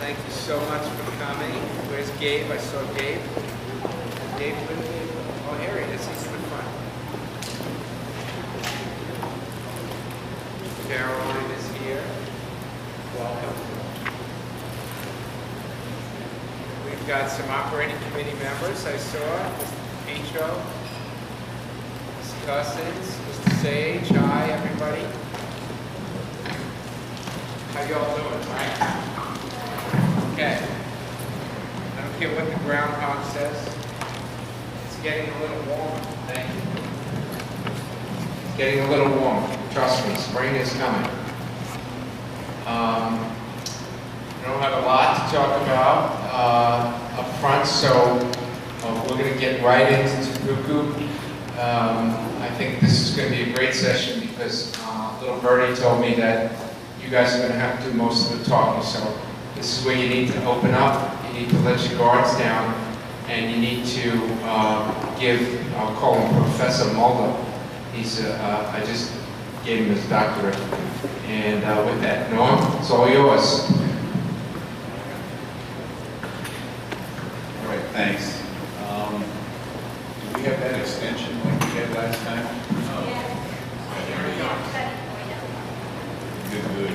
Thank you so much for coming. Where's Gabe? I saw Gabe. Gabe with me. Oh, here he is. He's in the front. Caroline is here. Welcome. We've got some operating committee members. I saw Mr. Petro, Ms. Cousins, Mr. Sage. Hi, everybody. How y'all doing, right? Okay. I don't care what the groundhog says. It's getting a little warmer. Thank you. It's getting a little warmer. Trust me, spring is coming. We don't have a lot to talk about up front, so we're going to get right into TOPUCU. I think this is going to be a great session because little birdie told me that you guys are going to have to do most of the talking, so this is where you need to open up, you need to let your guards down, and you need to give, I'll call him Professor Mulder. He's, I just gave him his doctorate. And with that, Norm, it's all yours. All right, thanks. Do we have that extension like we had last time? Good.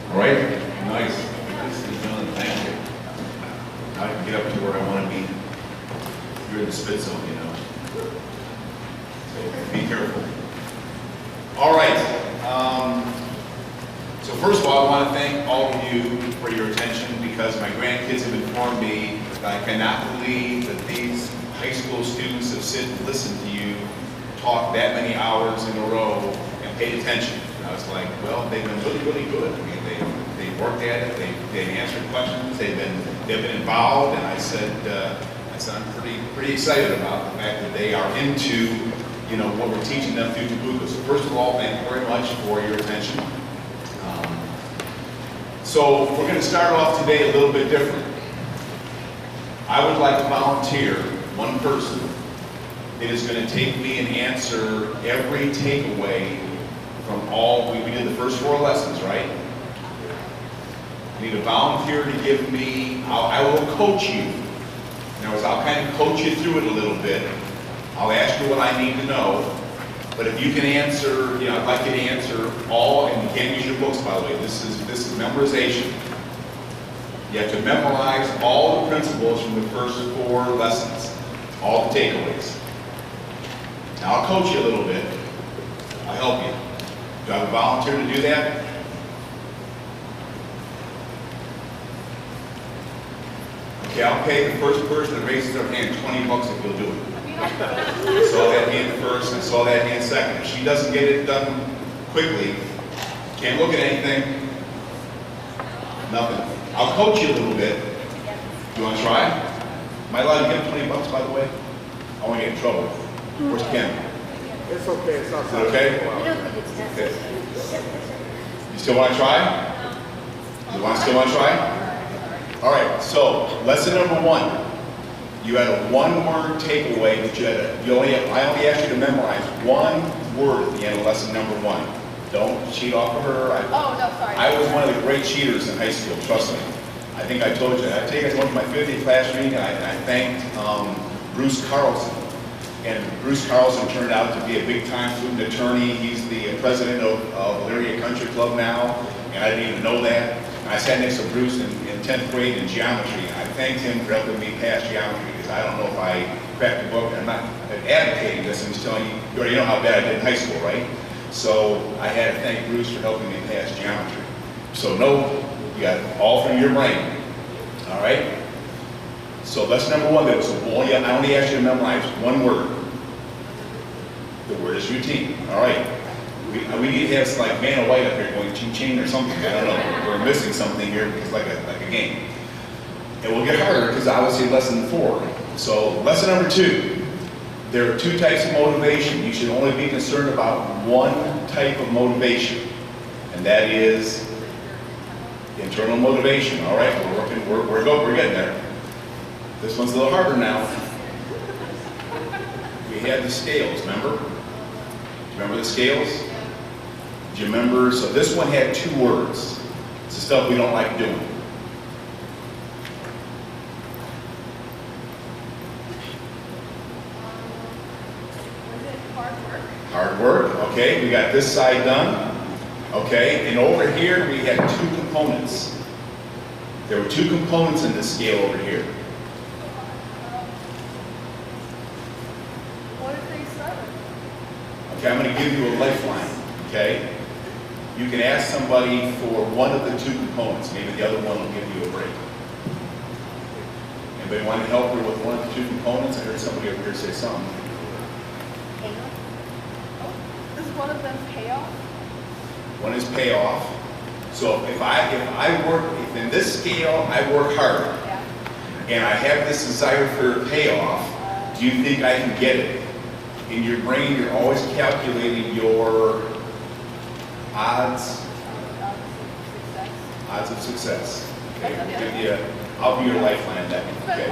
All right, nice. Nicely done, thank you. Now I can get up to where I want to be. You're in the spit zone, you know. So be careful. All right. So first of all, I want to thank all of you for your attention because my grandkids have informed me that I cannot believe that these high school students have sit and listened to you talk that many hours in a row and paid attention. And I was like, well, they've been really, really good. I mean, they worked at it. They've answered questions. They've been involved. And I said I'm pretty excited about the fact that they are into what we're teaching them through TOPUCU. So first of all, thank you very much for your attention. So we're going to start off today a little bit different. I would like to volunteer one person that is going to take me and answer every takeaway from all, we did the first 4 lessons, right? I need a volunteer to give me, I will coach you. In other words, I'll kind of coach you through it a little bit. I'll ask you what I need to know, but if you can answer, I'd like you to answer all, and you can't use your books, by the way. This is memorization. You have to memorize all the principles from the first 4 lessons, all the takeaways. Now I'll coach you a little bit. I'll help you. Do I have a volunteer to do that? Okay, I'll pay the first person that raises their hand $20 if you'll do it. Saw that hand first and saw that hand second. If she doesn't get it done quickly, can't look at anything, nothing. I'll coach you a little bit. You want to try? Am I allowed to give $20, by the way? I want to get in trouble. Where's Ken? It's okay. It's not okay? Okay. You still want to try? You still want to try? All right, so lesson number 1. You had a 1-word takeaway that I only asked you to memorize 1 word at the end of lesson number 1. Don't cheat off of her. Sorry. I was one of the great cheaters in high school, trust me. I think I told you. I went to my 50th class reading and I thanked Bruce Carlson. And Bruce Carlson turned out to be a big-time student attorney. He's the president of Elyria Country Club now, and I didn't even know that. And I sat next to Bruce in 10th grade in geometry, and I thanked him for helping me pass geometry, because I don't know if I cracked the book. I'm not advocating this, I'm just telling you, you already know how bad I did in high school, right? So I had to thank Bruce for helping me pass geometry. So you got it all from your brain, all right? So lesson number 1, I only asked you to memorize 1 word. The word is routine, all right? We need to have some like Man of White up here going ching-ching or something. I don't know. We're missing something here because like a game. It will get harder because obviously lesson 4. So lesson number 2, there are 2 types of motivation. You should only be concerned about 1 type of motivation, and that is Internal motivation. All right, we're working, we're getting there. This one's a little harder now. We had the scales, remember? Remember the scales? Do you remember? So this one had 2 words. It's the stuff we don't like doing. Hard work, okay, we got this side done, okay, and over here we had 2 components. There were 2 components in this scale over here. What if they start with? Okay, I'm going to give you a lifeline, okay? You can ask somebody for one of the 2 components, maybe the other one will give you a break. Anybody want to help her with one of the 2 components? I heard somebody over here say something. One of them payoff? One is payoff. So if I work, if in this scale I work hard, Yeah. and I have this desire for payoff, do you think I can get it? In your brain, you're always calculating your odds Success. odds of success. Okay, That's we'll okay. give you, I'll be your lifeline then. Okay.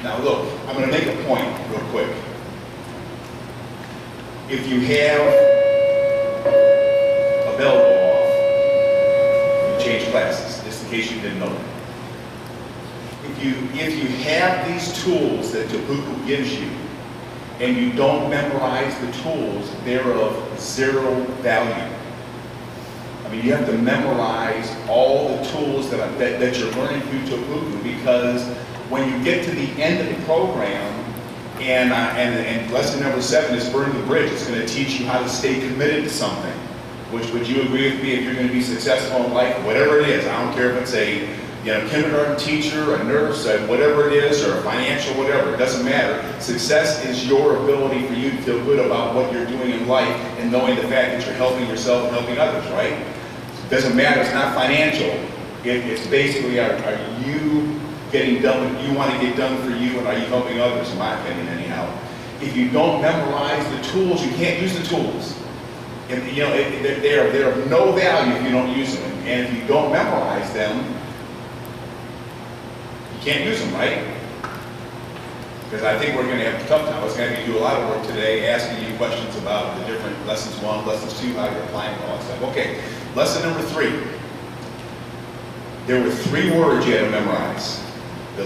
Now look, I'm going to make a point real quick. If you have a bell go off, you change classes, just in case you didn't know that. If you have these tools that TOPUCU gives you, and you don't memorize the tools, they're of 0 value. I mean, you have to memorize all the tools that you're learning through TOPUCU, because when you get to the end of the program, and lesson number 7 is burning the bridge. It's going to teach you how to stay committed to something. Which, would you agree with me, if you're going to be successful in life, whatever it is, I don't care if it's a kindergarten teacher, a nurse, whatever it is, or a financial whatever, it doesn't matter. Success is your ability for you to feel good about what you're doing in life and knowing the fact that you're helping yourself and helping others, right? It doesn't matter, it's not financial. It's basically, are you getting done what you want to get done for you, and are you helping others, in my opinion, anyhow. If you don't memorize the tools, you can't use the tools. And, they're of no value if you don't use them. And if you don't memorize them, you can't use them, right? Because I think we're going to have a tough time. I was going to have you do a lot of work today, asking you questions about the different lessons 1, lessons 2, how you're applying all that stuff. Okay, lesson number 3. There were 3 words you had to memorize. The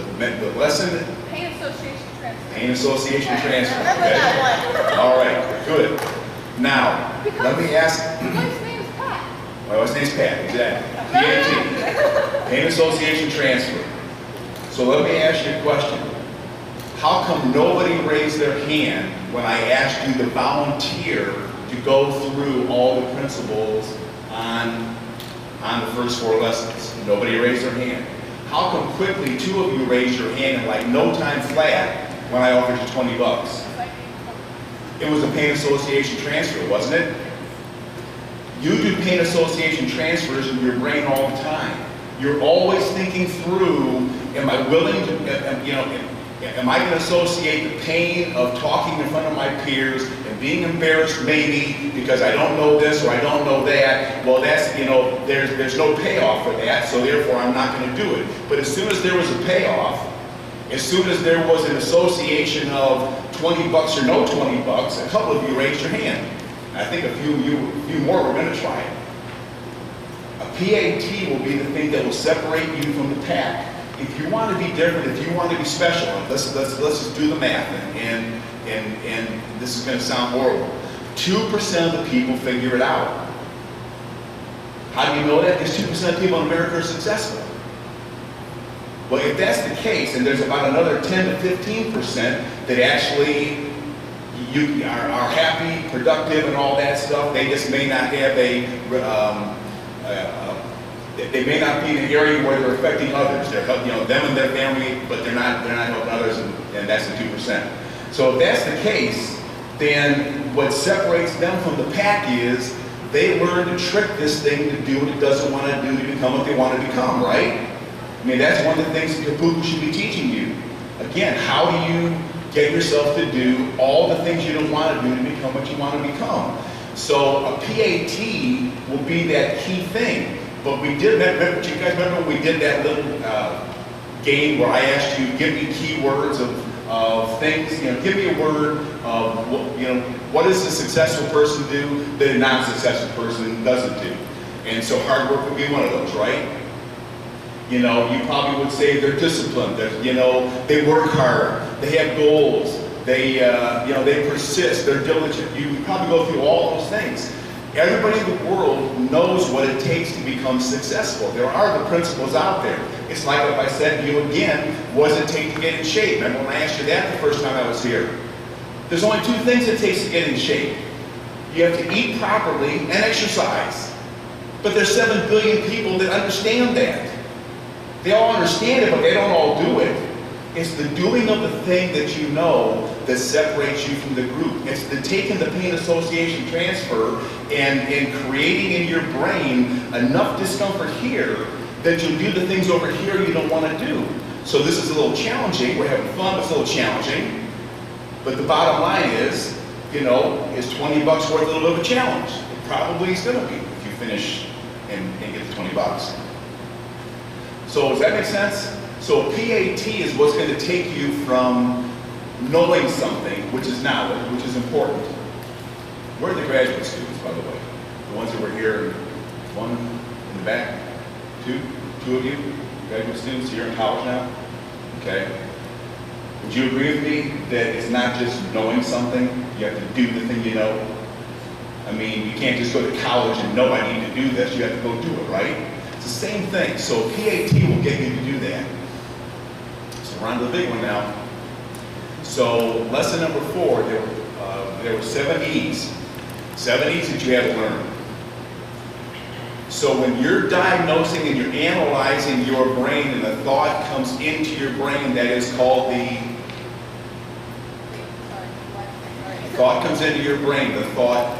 lesson, Pain association transfer. pain association transfer. Remember Okay. that one. All right, good. Now, let me ask. His wife's name is Pat. My wife's name's Pat, exactly. PAT, pain association transfer. So let me ask you a question. How come nobody raised their hand when I asked you to volunteer to go through all the principles on the first 4 lessons? Nobody raised their hand. How come quickly 2 of you raised your hand in like no time flat when I offered you $20? It was a pain association transfer, wasn't it? You do pain association transfers in your brain all the time. You're always thinking through, am I willing to, am I going to associate the pain of talking in front of my peers and being embarrassed maybe because I don't know this or I don't know that? Well, that's, there's no payoff for that, so therefore I'm not going to do it. But as soon as there was a payoff, as soon as there was an association of $20 or no $20, a couple of you raised your hand. I think a few more were going to try it. A PAT will be the thing that will separate you from the pack. If you want to be different, if you want to be special, let's just do the math, and this is going to sound horrible. 2% of the people figure it out. How do you know that? Because 2% of people in America are successful. Well, if that's the case, and there's about another 10 to 15% that actually are happy, productive, and all that stuff, they just may not have they may not be in an area where they're affecting others. They're helping, them and their family, but they're not helping others, and that's the 2%. So if that's the case, then what separates them from the pack is they learn to trick this thing to do what it doesn't want to do to become what they want to become, right? I mean, that's one of the things that TOPUCU should be teaching you. Again, how do you get yourself to do all the things you don't want to do to become what you want to become? So a PAT will be that key thing. But we did, remember, do you guys remember when we did that little game where I asked you, give me keywords of things, give me a word of, what does a successful person do that a non-successful person doesn't do? And so hard work would be one of those, right? You probably would say they're disciplined, they work hard, they have goals, they persist, they're diligent. You probably go through all those things. Everybody in the world knows what it takes to become successful. There are the principles out there. It's like if I said to you again, what does it take to get in shape? Remember when I asked you that the first time I was here? There's only two things it takes to get in shape. You have to eat properly and exercise. But there's 7 billion people that understand that. They all understand it, but they don't all do it. It's the doing of the thing that you know that separates you from the group. It's the taking the pain association transfer and creating in your brain enough discomfort here that you'll do the things over here you don't want to do. So this is a little challenging. We're having fun, but it's a little challenging. But the bottom line is, is 20 bucks worth a little bit of a challenge? It probably is going to be if you finish and get the 20 bucks. So does that make sense? So PAT is what's going to take you from knowing something, which is knowledge, which is important. Where are the graduate students, by the way? The ones that were here, one in the back, two of you, graduate students, you're in college now? Okay. Would you agree with me that it's not just knowing something, you have to do the thing you know? I mean, you can't just go to college and know I need to do this, you have to go do it, right? It's the same thing. So PAT will get you to do that. So we're on to the big one now. So lesson number 4, there were 7 E's. 7 E's that you had to learn. So when you're diagnosing and you're analyzing your brain and a thought comes into your brain, that is called the thought comes into your brain. The thought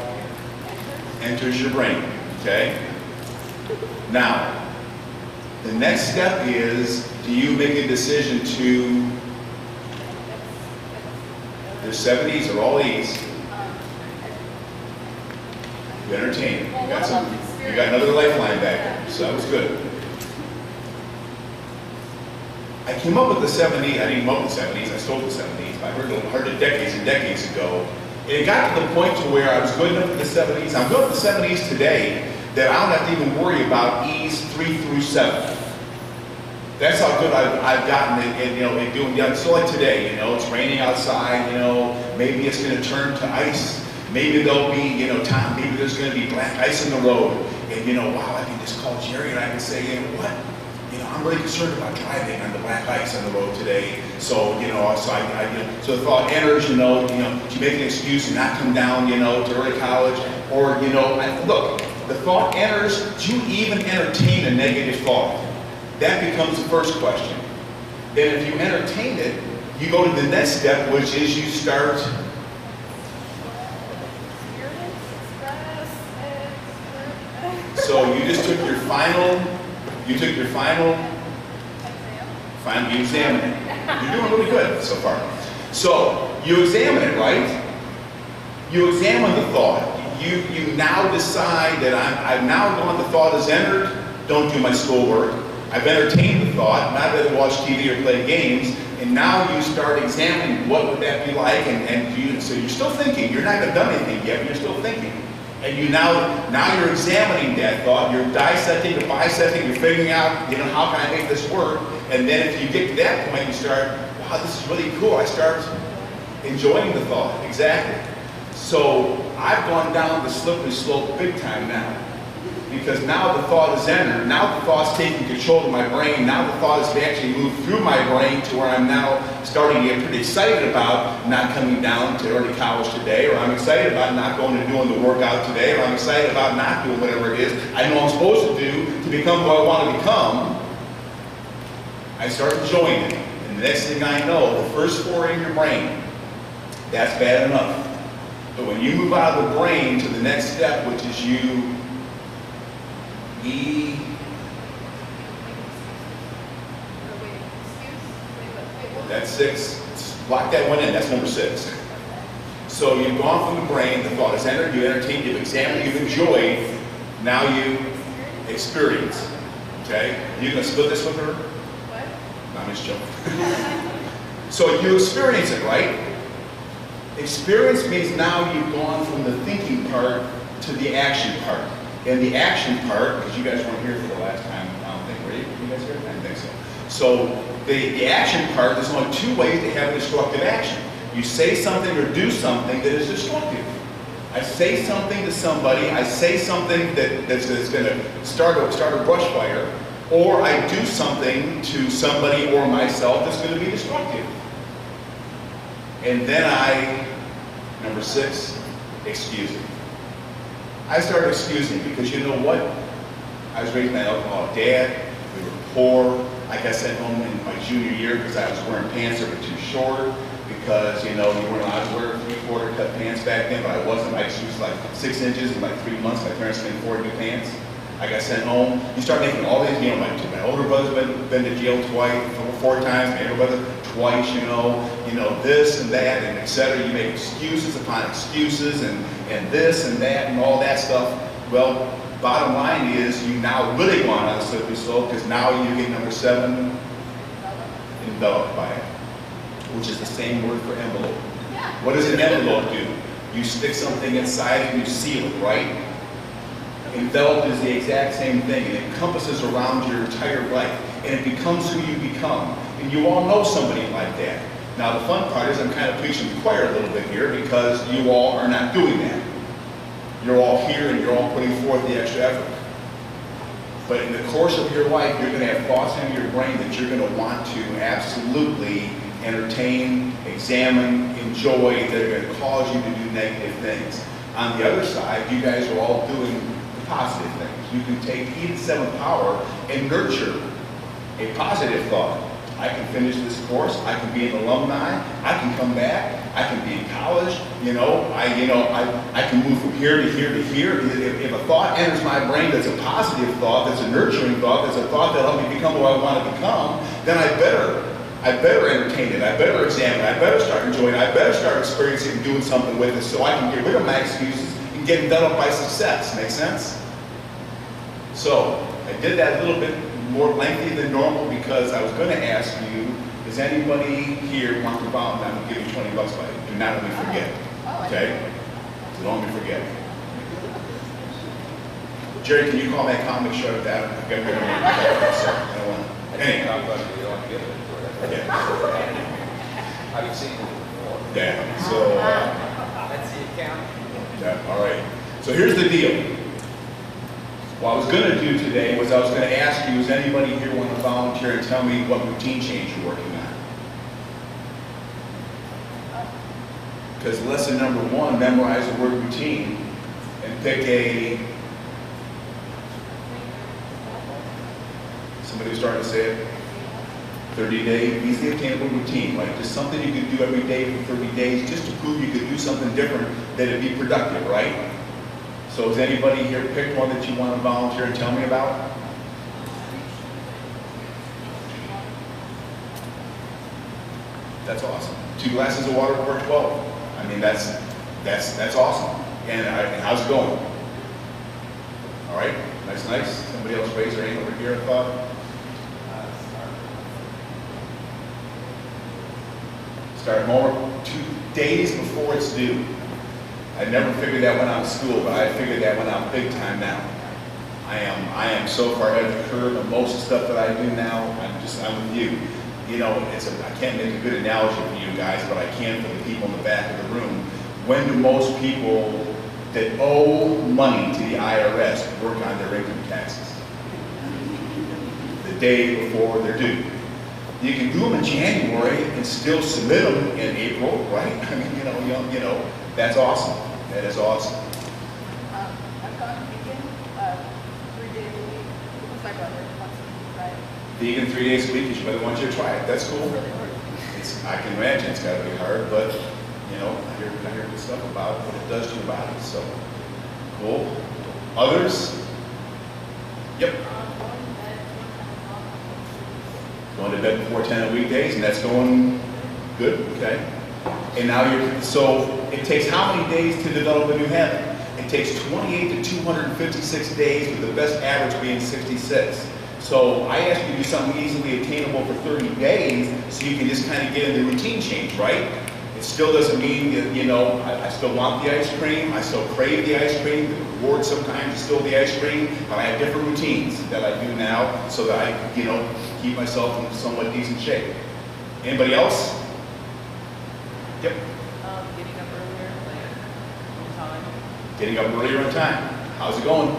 enters your brain, okay? Now, the next step is, do you make a decision to, there's 7 E's, they're all E's. You entertain it. You got another lifeline back there, so that was good. I came up with the 7 E's. I didn't come up with the 7 E's, I stole the 7 E's. I heard it decades and decades ago. And it got to the point to where I was good enough with the 7 E's. I'm good with the 7 E's today that I don't have to even worry about E's 3 through 7. That's how good I've gotten at doing. So like today, it's raining outside. Maybe it's going to turn to ice. Maybe there'll be, maybe there's going to be black ice in the road. And wow, I can just call Jerry and I can say, what? I'm really concerned about driving on the black ice on the road today. So, so the thought enters, to make an excuse and not come down, to early college. Or, look, the thought enters, do you even entertain a negative thought? That becomes the first question. Then if you entertain it, you go to the next step, which is you start. So you just took your final, you examine it. You're doing really good so far. So you examine it, right? You examine the thought. You now decide that I've now gone, the thought is entered, don't do my schoolwork. I've entertained the thought, not rather watch TV or play games, and now you start examining what would that be like, so you're still thinking, you're not even done anything yet, but you're still thinking. And you now you're examining that thought, you're dissecting or bisecting, you're figuring out, how can I make this work? And then if you get to that point, you start, wow, this is really cool. I start enjoying the thought, exactly. So I've gone down the slippery slope big time now. Because now the thought is entered, now the thought's taking control of my brain, now the thought has actually moved through my brain to where I'm now starting to get pretty excited about not coming down to early college today, or I'm excited about not going and doing the workout today, or I'm excited about not doing whatever it is I know I'm supposed to do to become who I want to become. I start enjoying it. And the next thing I know, the first 4 in your brain, that's bad enough. But when you move out of the brain to the next step, which is you that's 6. Block that one in. That's number 6. So you've gone from the brain, the thought is entered, you entertained, you've examined, you've enjoyed. Now you Experience. Okay? You gonna split this with her? What? No, I'm just joking. So you experience it, right? Experience means now you've gone from the thinking part to the action part. And the action part, because you guys weren't here for the last time, I don't think, were you? You guys here? I didn't think so. So the action part, there's only two ways to have destructive action. You say something or do something that is destructive. I say something to somebody, I say something that's going to start a brush fire, or I do something to somebody or myself that's going to be destructive. And then number 6, excusing. I started excusing because you know what? I was raised by an alcoholic dad, we were poor. I got sent home in my junior year because I was wearing pants that were too short, because you know, you weren't allowed to wear 3/4 cut pants back then, but I wasn't. My shoes like 6 inches in like 3 months. My parents made 4 new pants. I got sent home. You start making all these, you know, my older brother's been to jail twice, 4 times, my younger brother twice, you know, this and that, and etc. You make excuses upon excuses, and this and that, and all that stuff. Well, bottom line is, you now really go on a slippery slope, because now you get number 7, enveloped by it, which is the same word for envelope. Yeah. What does an envelope do? You stick something inside and you seal it, right? Enveloped is the exact same thing. It encompasses around your entire life, and it becomes who you become. And you all know somebody like that. Now the fun part is I'm kind of preaching to the choir a little bit here, because you all are not doing that. You're all here and you're all putting forth the extra effort. But in the course of your life, you're going to have thoughts in your brain that you're going to want to absolutely entertain, examine, enjoy, that are going to cause you to do negative things. On the other side, you guys are all doing the positive things. You can take E to the 7th power and nurture a positive thought. I can finish this course, I can be an alumni, I can come back, I can be in college, I can move from here to here to here. If a thought enters my brain that's a positive thought, that's a nurturing thought, that's a thought that'll help me become who I want to become, then I better entertain it, I better examine it, I better start enjoying it, I better start experiencing and doing something with it, so I can get rid of my excuses and get enveloped by success. Make sense? So I did that a little bit more lengthy than normal, because I was going to ask you, does anybody here want to volunteer? I'm going to give you $20 by it. Do not let me forget. Okay? So don't let me forget. Jerry, can you call that comic show that? I don't want to. Anyway. Yeah. Have you seen it before? Yeah. So. That's the account. Yeah. All right. So here's the deal. What I was going to do today was I was going to ask you, does anybody here want to volunteer and tell me what routine change you're working on? Because lesson number 1, memorize the word routine and pick a, somebody was starting to say it, 30-day easily obtainable routine, like just something you could do every day for 30 days just to prove you could do something different that'd be productive, right? So has anybody here picked one that you want to volunteer and tell me about? That's awesome. 2 glasses of water per 12. I mean, that's awesome. And how's it going? All right, nice. Somebody else raised their hand over here, I thought. Start homework 2 days before it's due. I never figured that when I was in school, but I figured that when I'm big time now. I am so far ahead of the curve on most of the stuff that I do now. I'm with you. I can't make a good analogy for you guys, but I can for the people in the back of the room. When do most people that owe money to the IRS work on their income taxes? The day before they're due. You can do them in January and still submit them in April, right? I mean, that's awesome. That is awesome. I've gone vegan 3 days a week with my brother once a week, right? Vegan 3 days a week, you better want you to try it. That's cool. It's really hard. I can imagine it's got to be hard, but I hear good stuff about what it does to your body. So cool. Others? Yep. Going to bed before 10 on weekdays, and that's going good. Okay. And now so it takes how many days to develop a new habit? It takes 28 to 256 days, with the best average being 66. So I asked you to do something easily attainable for 30 days so you can just kind of get in the routine change, right? It still doesn't mean that, you know, I still want the ice cream, I still crave the ice cream, the reward sometimes is still the ice cream, but I have different routines that I do now so that I, you know, keep myself in somewhat decent shape. Anybody else? Yep. Getting up earlier, like on time. Getting up earlier on time. How's it going?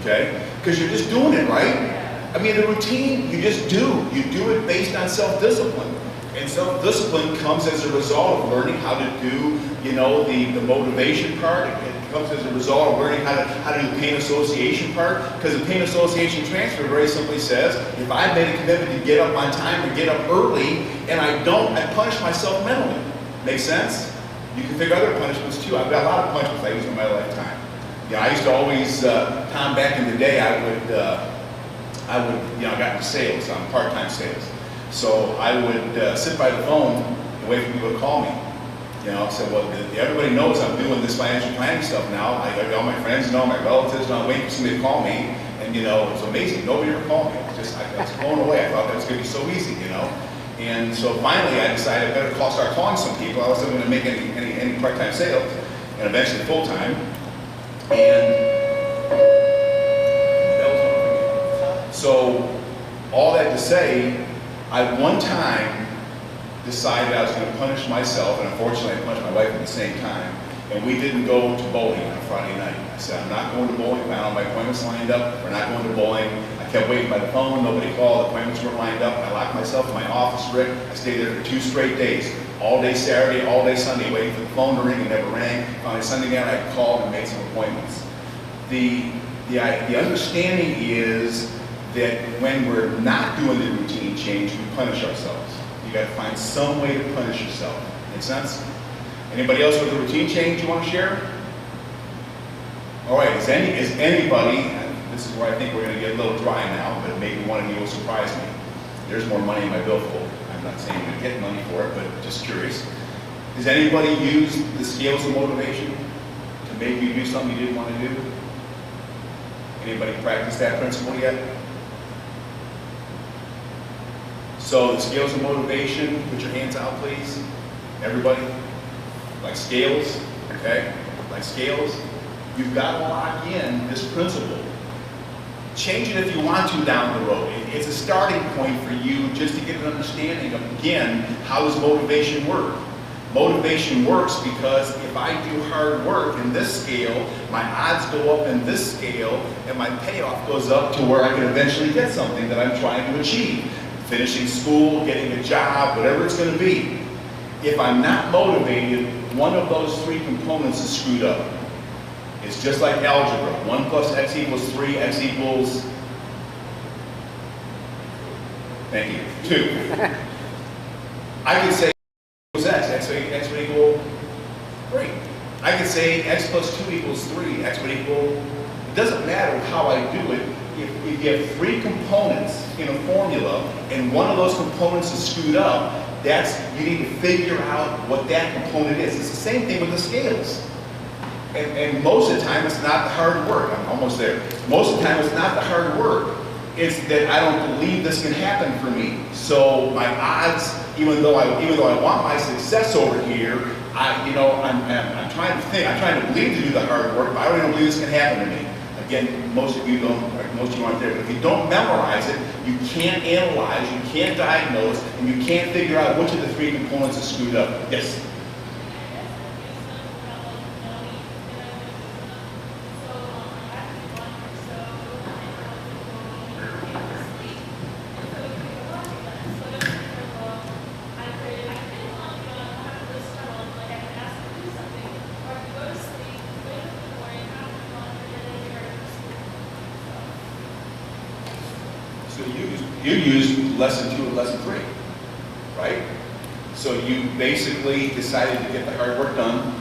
Okay? Because you're just doing it, right? I mean, the routine, you just do. You do it based on self-discipline. And self-discipline comes as a result of learning how to do, you know, the motivation part. It comes as a result of learning how to do the pain association part. Because the pain association transfer very simply says, if I made a commitment to get up on time or get up early, and I don't, I punish myself mentally. Make sense? You can figure other punishments too. I've got a lot of punishments I used in my lifetime. Yeah, I used to always, Tom, back in the day, I would, you know, I got into sales, I'm part-time sales. So I would sit by the phone and wait for people to call me. You know, so well, everybody knows I'm doing this financial planning stuff now. All my friends know, my relatives know, I'm waiting for somebody to call me. And you know, it's amazing, nobody ever called me. It's just, I was blown away. I thought that was gonna be so easy, you know. And so finally I decided I better start calling some people. I wasn't gonna make any part-time sales, and eventually full-time. And so all that to say, I one time decided I was going to punish myself, and unfortunately I punished my wife at the same time, and we didn't go to bowling on a Friday night. I said, I'm not going to bowling. I had all my appointments lined up. We're not going to bowling. I kept waiting by the phone. Nobody called. Appointments weren't lined up. I locked myself in my office, Rick. I stayed there for 2 straight days. All day Saturday, all day Sunday, waiting for the phone to ring. It never rang. Finally, Sunday night, I called and made some appointments. The understanding is that when we're not doing the routine change, we punish ourselves. You got to find some way to punish yourself. Make sense? Anybody else with a routine change you want to share? All right, is anybody, this is where I think we're going to get a little dry now, but maybe one of you will surprise me. There's more money in my billfold. I'm not saying you're going to get money for it, but just curious. Has anybody used the scales of motivation to make you do something you didn't want to do? Anybody practice that principle yet? So the scales of motivation, put your hands out please. Everybody, like scales, okay? Like scales, you've got to lock in this principle. Change it if you want to down the road. It's a starting point for you just to get an understanding of, again, how does motivation work? Motivation works because if I do hard work in this scale, my odds go up in this scale, and my payoff goes up to where I can eventually get something that I'm trying to achieve. Finishing school, getting a job, whatever it's going to be. If I'm not motivated, one of those 3 components is screwed up. It's just like algebra. 1 plus x equals 3, x equals, thank you, 2. I could say x would equal 3. I could say x plus 2 equals 3, x would equal, it doesn't matter how I do it. If you have 3 components in a formula and one of those components is screwed up, you need to figure out what that component is. It's the same thing with the scales. And most of the time it's not the hard work. I'm almost there. Most of the time it's not the hard work. It's that I don't believe this can happen for me. So my odds, even though I want my success over here, I'm trying to think, I'm trying to believe to do the hard work, but I don't believe this can happen to me. Again, most of you aren't there, but if you don't memorize it, you can't analyze, you can't diagnose, and you can't figure out which of the 3 components is screwed up. Yes? So you used lesson 2 and lesson 3, right? So you basically decided to get the hard work done,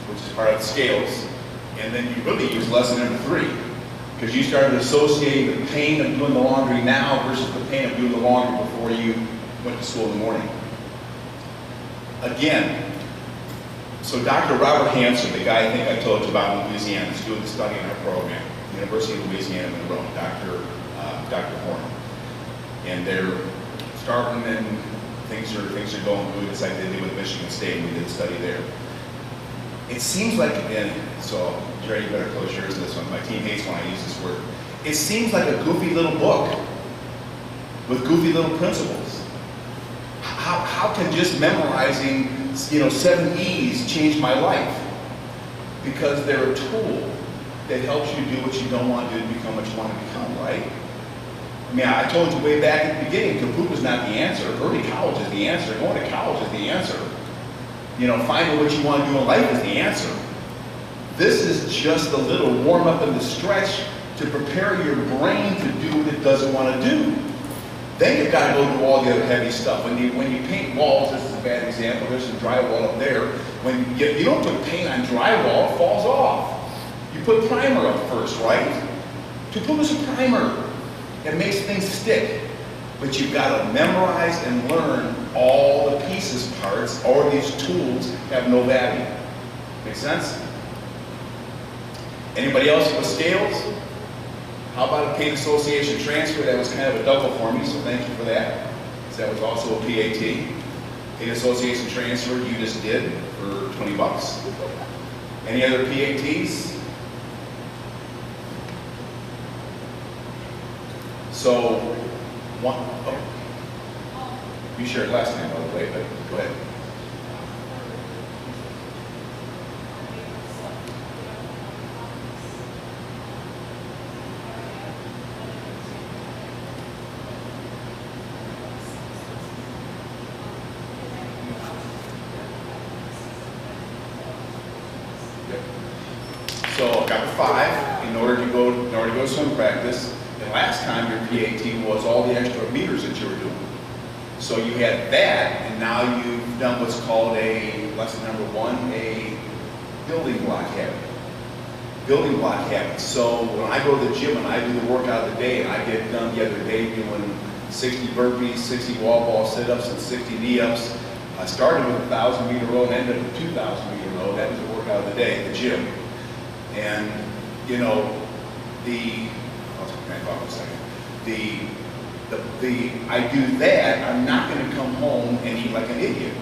which is part of the scales, and then you really used lesson number 3, because you started associating the pain of doing the laundry now versus the pain of doing the laundry before you went to school in the morning. Again, So Dr. Robert Hansen, the guy I think I told you about in Louisiana, is doing the study in our program, University of Louisiana Monroe, Dr. Horn. And they're starting and things are going good. It's like they did with Michigan State, and we did a study there. It seems like, and so Jerry, you better close yours to this one. My team hates when I use this word. It seems like a goofy little book with goofy little principles. How can just memorizing, 7 E's change my life? Because they're a tool that helps you do what you don't want to do to become what you want to become, right? I mean, I told you way back at the beginning, TOPUCU is not the answer. Early college is the answer. Going to college is the answer. Finding what you want to do in life is the answer. This is just a little warm up and the stretch to prepare your brain to do what it doesn't want to do. Then you've got to go do all the other heavy stuff. When you paint walls, this is a bad example, there's some drywall up there. When you don't put paint on drywall, it falls off. You put primer up first, right? TOPUCU is a primer. It makes things stick. But you've got to memorize and learn all the pieces, parts, or these tools have no value. Make sense? Anybody else with scales? How about a paint association transfer? That was kind of a double for me, so thank you for that. So that was also a PAT. Paint association transfer you just did for 20 bucks. Any other PATs? So, you shared last time, by the way, but go ahead. So, got the 5 in order to go swim practice. And last time your PAT was all the extra meters that you were doing. So you had that, and now you've done what's called lesson number 1, a building block habit. Building block habit. So when I go to the gym and I do the workout of the day, and I get done the other day doing 60 burpees, 60 wall ball sit-ups, and 60 knee-ups. I started with a 1,000-meter row and ended with a 2,000-meter row. That was the workout of the day at the gym. And, I do that, I'm not going to come home and eat like an idiot.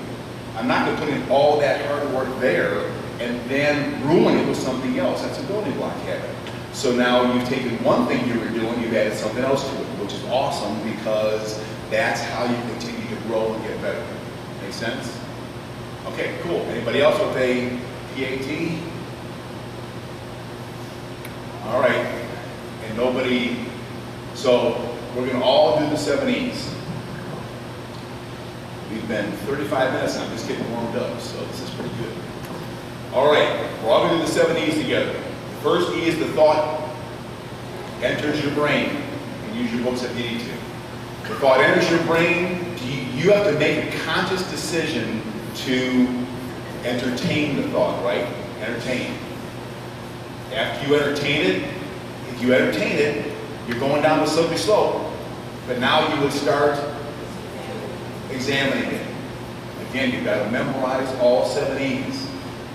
I'm not going to put in all that hard work there and then ruin it with something else. That's a building block habit. So now you've taken one thing you were doing, you've added something else to it, which is awesome because that's how you continue to grow and get better. Make sense? Okay, cool. Anybody else with a PAT? All right. And nobody, so we're going to all do the 7 E's. We've been 35 minutes and I'm just getting warmed up, so this is pretty good. All right, we're all going to do the 7 E's together. The first E is the thought enters your brain. You can use your books if you need to. The thought enters your brain. You have to make a conscious decision to entertain the thought, right? Entertain. After you entertain it, if you entertain it, you're going down the slippery slope. But now you would start examining it. Again, you've got to memorize all 7 E's.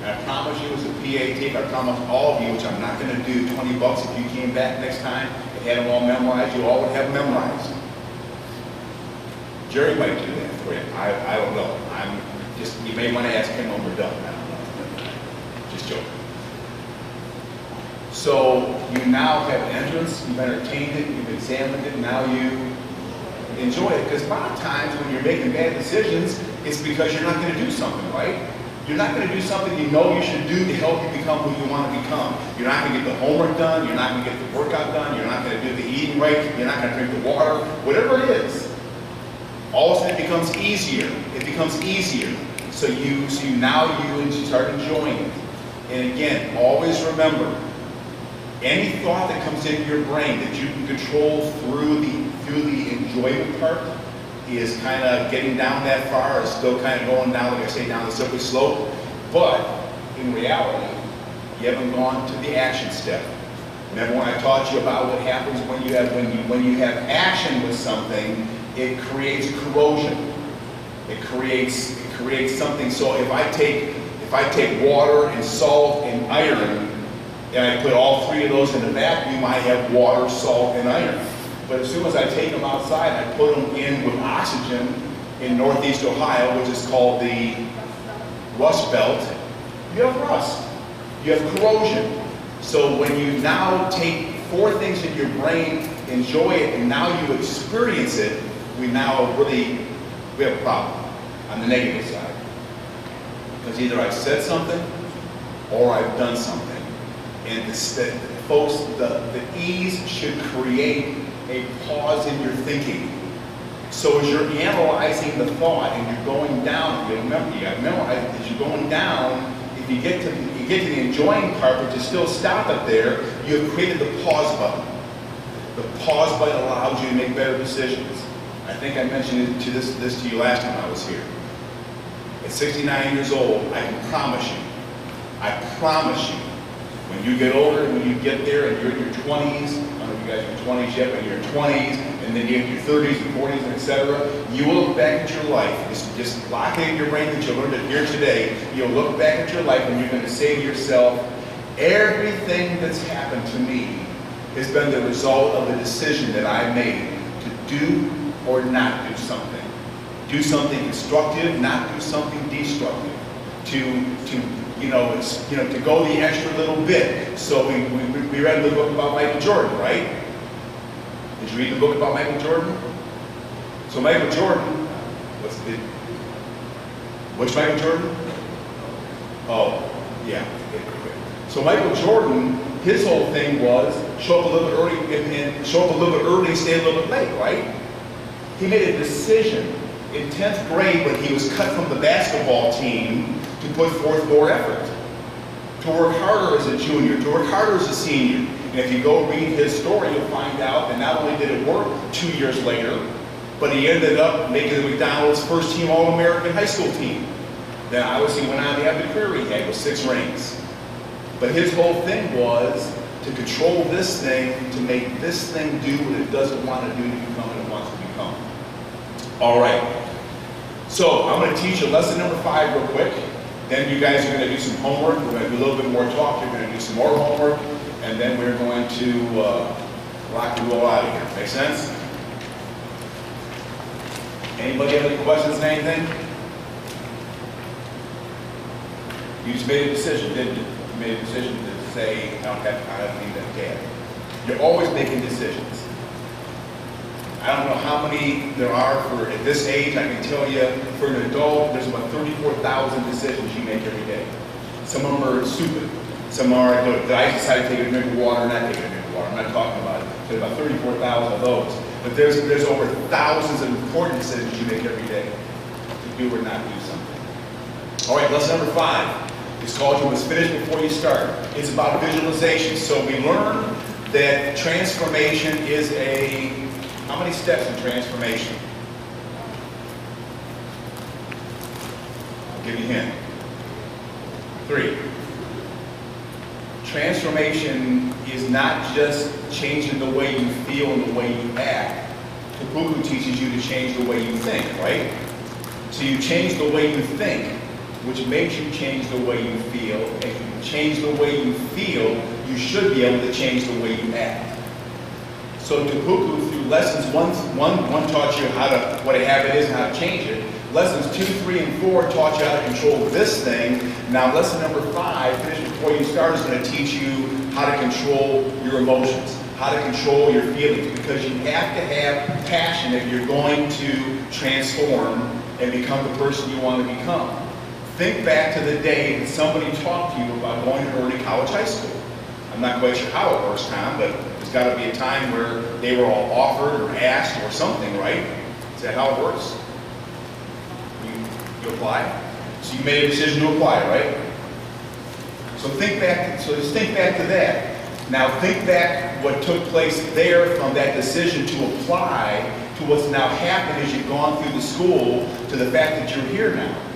And I promise you as a PAT, I promise all of you, which I'm not going to do, 20 bucks if you came back next time and had them all memorized, you all would have them memorized. Jerry might do that for you. I don't know. You may want to ask him when we're done. I don't know. Just joking. So you now have an entrance, you've entertained it, you've examined it, now you enjoy it. Because a lot of times when you're making bad decisions, it's because you're not going to do something, right? You're not going to do something you know you should do to help you become who you want to become. You're not going to get the homework done, you're not going to get the workout done, you're not going to do the eating right, you're not going to drink the water, whatever it is. All of a sudden it becomes easier. It becomes easier. So you start enjoying it. And again, always remember, any thought that comes into your brain that you can control through the enjoyment part is kind of getting down that far, is still kind of going down, like I say, down the slippery slope. But in reality, you haven't gone to the action step. Remember when I taught you about what happens when you have action with something, it creates corrosion. It creates something. So if If I take water and salt and iron, and I put all three of those in a vacuum, I have water, salt, and iron. But as soon as I take them outside, I put them in with oxygen in Northeast Ohio, which is called the Rust Belt, you have rust. You have corrosion. So when you now take four things in your brain, enjoy it, and now you experience it, we have a problem on the negative side. Because either I've said something or I've done something. And folks, the ease should create a pause in your thinking. So as you're analyzing the thought and you're going down, you gotta memorize, as you're going down, if you get to the enjoying part, but you still stop it there, you have created the pause button. The pause button allows you to make better decisions. I think I mentioned this to you last time I was here. At 69 years old, I can promise you, when you get older, when you get there and you're in your 20s, I don't know if you guys are in your 20s yet, but in your 20s, and then you get your 30s and 40s, and etc., you will look back at your life, just lock it in your brain that you learned it here today, you'll look back at your life and you're going to say to yourself, everything that's happened to me has been the result of a decision that I made to do or not do something. Do something constructive, not do something destructive. To go the extra little bit. So we read the book about Michael Jordan, right? Did you read the book about Michael Jordan? So Michael Jordan, which Michael Jordan? Oh, yeah. So Michael Jordan, his whole thing was show up a little bit early, stay a little bit late, right? He made a decision in 10th grade when he was cut from the basketball team to put forth more effort, to work harder as a junior, to work harder as a senior. And if you go read his story, you'll find out that not only did it work 2 years later, but he ended up making the McDonald's first team All-American high school team. Then obviously went on to have the career he had with 6 rings. But his whole thing was to control this thing, to make this thing do what it doesn't want to do to become what it wants to become. All right. So I'm going to teach you lesson number 5 real quick. Then you guys are going to do some homework. We're going to do a little bit more talk. You're going to do some more homework. And then we're going to rock and roll out of here. Make sense? Anybody have any questions on anything? You just made a decision, didn't you? You made a decision to say, I don't need that dad. You're always making decisions. I don't know how many there are for at this age. I can tell you, for an adult, there's about 34,000 decisions you make every day. Some of them are stupid. Some are, did I decide to take a drink of water or not take a drink of water? I'm not talking about it. There's about 34,000 of those. But there's over thousands of important decisions you make every day to do or not do something. All right, lesson number 5. It's called You Must Finish Before You Start. It's about visualization. So we learned that transformation is how many steps in transformation? I'll give you a hint. 3. Transformation is not just changing the way you feel and the way you act. TOPUCU teaches you to change the way you think, right? So you change the way you think, which makes you change the way you feel. And if you change the way you feel, you should be able to change the way you act. So TOPUCU, through lessons one taught you what a habit is and how to change it. Lessons 2, 3, and 4 taught you how to control this thing. Now lesson number 5, Finish Before You Start, is going to teach you how to control your emotions, how to control your feelings, because you have to have passion if you're going to transform and become the person you want to become. Think back to the day that somebody talked to you about going to early college high school. I'm not quite sure how it works, Tom, but there's got to be a time where they were all offered or asked or something, right? Is that how it works? You apply? So you made a decision to apply, right? So just think back to that. Now think back what took place there from that decision to apply to what's now happened as you've gone through the school to the fact that you're here now.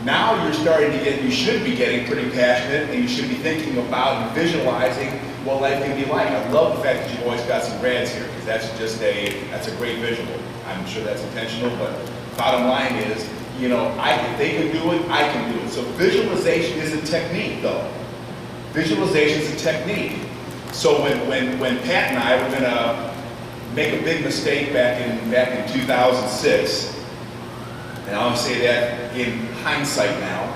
Now you're starting to you should be getting pretty passionate, and you should be thinking about and visualizing what life can be like. I love the fact that you've always got some grads here, because that's a great visual. I'm sure that's intentional, but bottom line is, You know, if they can do it, I can do it. So visualization is a technique, though. Visualization is a technique. So when Pat and I were going to make a big mistake back in 2006, and I'll say that in hindsight now,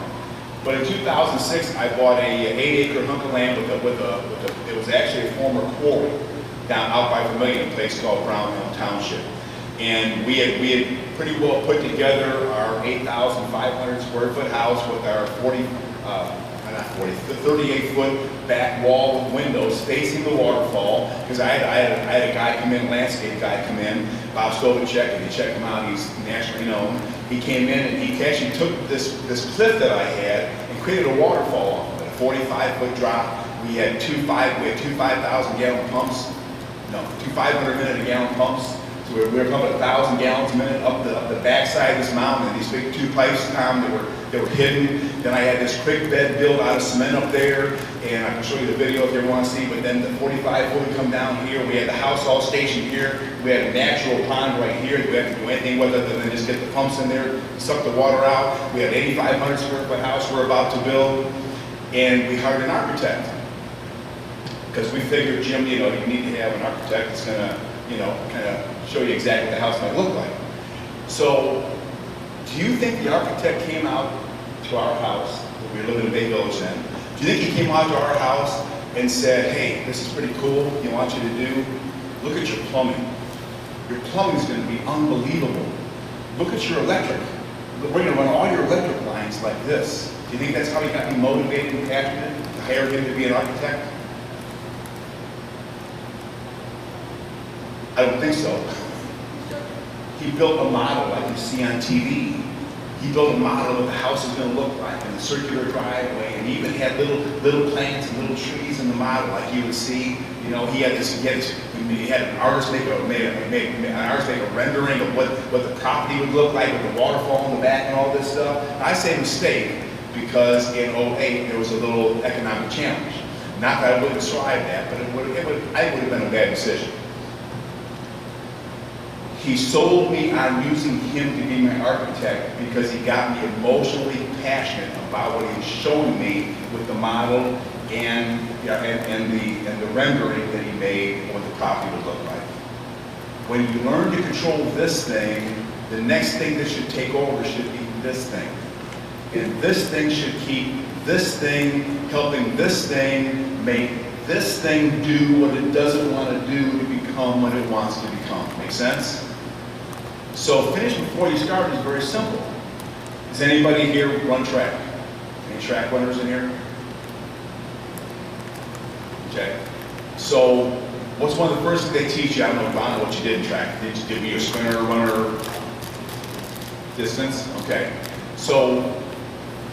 but in 2006 I bought a 8-acre hunk of land it was actually a former quarry down out by Vermillion, a place called Brownhill Township. And we had pretty well put together our 8,500 square foot house with our 38-foot back wall with windows facing the waterfall. Because I had a guy come in, landscape guy come in, Bob Stovichek, and he checked him out. He's nationally known. He came in and he actually took this cliff that I had and created a waterfall off of it, a 45-foot drop. We had two 5,000 gallon pumps, two 500 minute a gallon pumps. So we were pumping 1,000 gallons a minute up the backside of this mountain, and these big 2 pipes, Tom, that were hidden. Then I had this creek bed built out of cement up there, and I can show you the video if you want to see. But then the 45-foot would come down here. We had the house all stationed here. We had a natural pond right here. We didn't have to do anything with it other than just get the pumps in there, suck the water out. We had an 8,500 square foot house we're about to build, and we hired an architect. Because we figured, Jim, you need to have an architect that's going to, kind of show you exactly what the house might look like. So, do you think the architect came out to our house that we were living in Bay Village then? Do you think he came out to our house and said, hey, this is pretty cool, you know what you to do? Look at your plumbing. Your plumbing is going to be unbelievable. Look at your electric. We're going to run all your electric lines like this. Do you think that's how he got me motivated and passionate to hire him to be an architect? I don't think so. He built a model like you see on TV. He built a model of what the house is going to look like, and the circular driveway, and he even had little plants and little trees in the model like you would see. He had an artist make a rendering of what the property would look like with the waterfall in the back and all this stuff. And I say mistake because in 2008 there was a little economic challenge. Not that I wouldn't strive that, but I would have been a bad decision. He sold me on using him to be my architect because he got me emotionally passionate about what he was showing me with the model and the rendering that he made of what the property would look like. When you learn to control this thing, the next thing that should take over should be this thing. And this thing should keep this thing, helping this thing, make this thing do what it doesn't want to do to become what it wants to become. Make sense? So finish before you start is very simple. Does anybody here run track? Any track runners in here? Okay. So what's one of the first things they teach you? I don't know what you did in track. Did you give me a sprinter, runner, distance? Okay. So,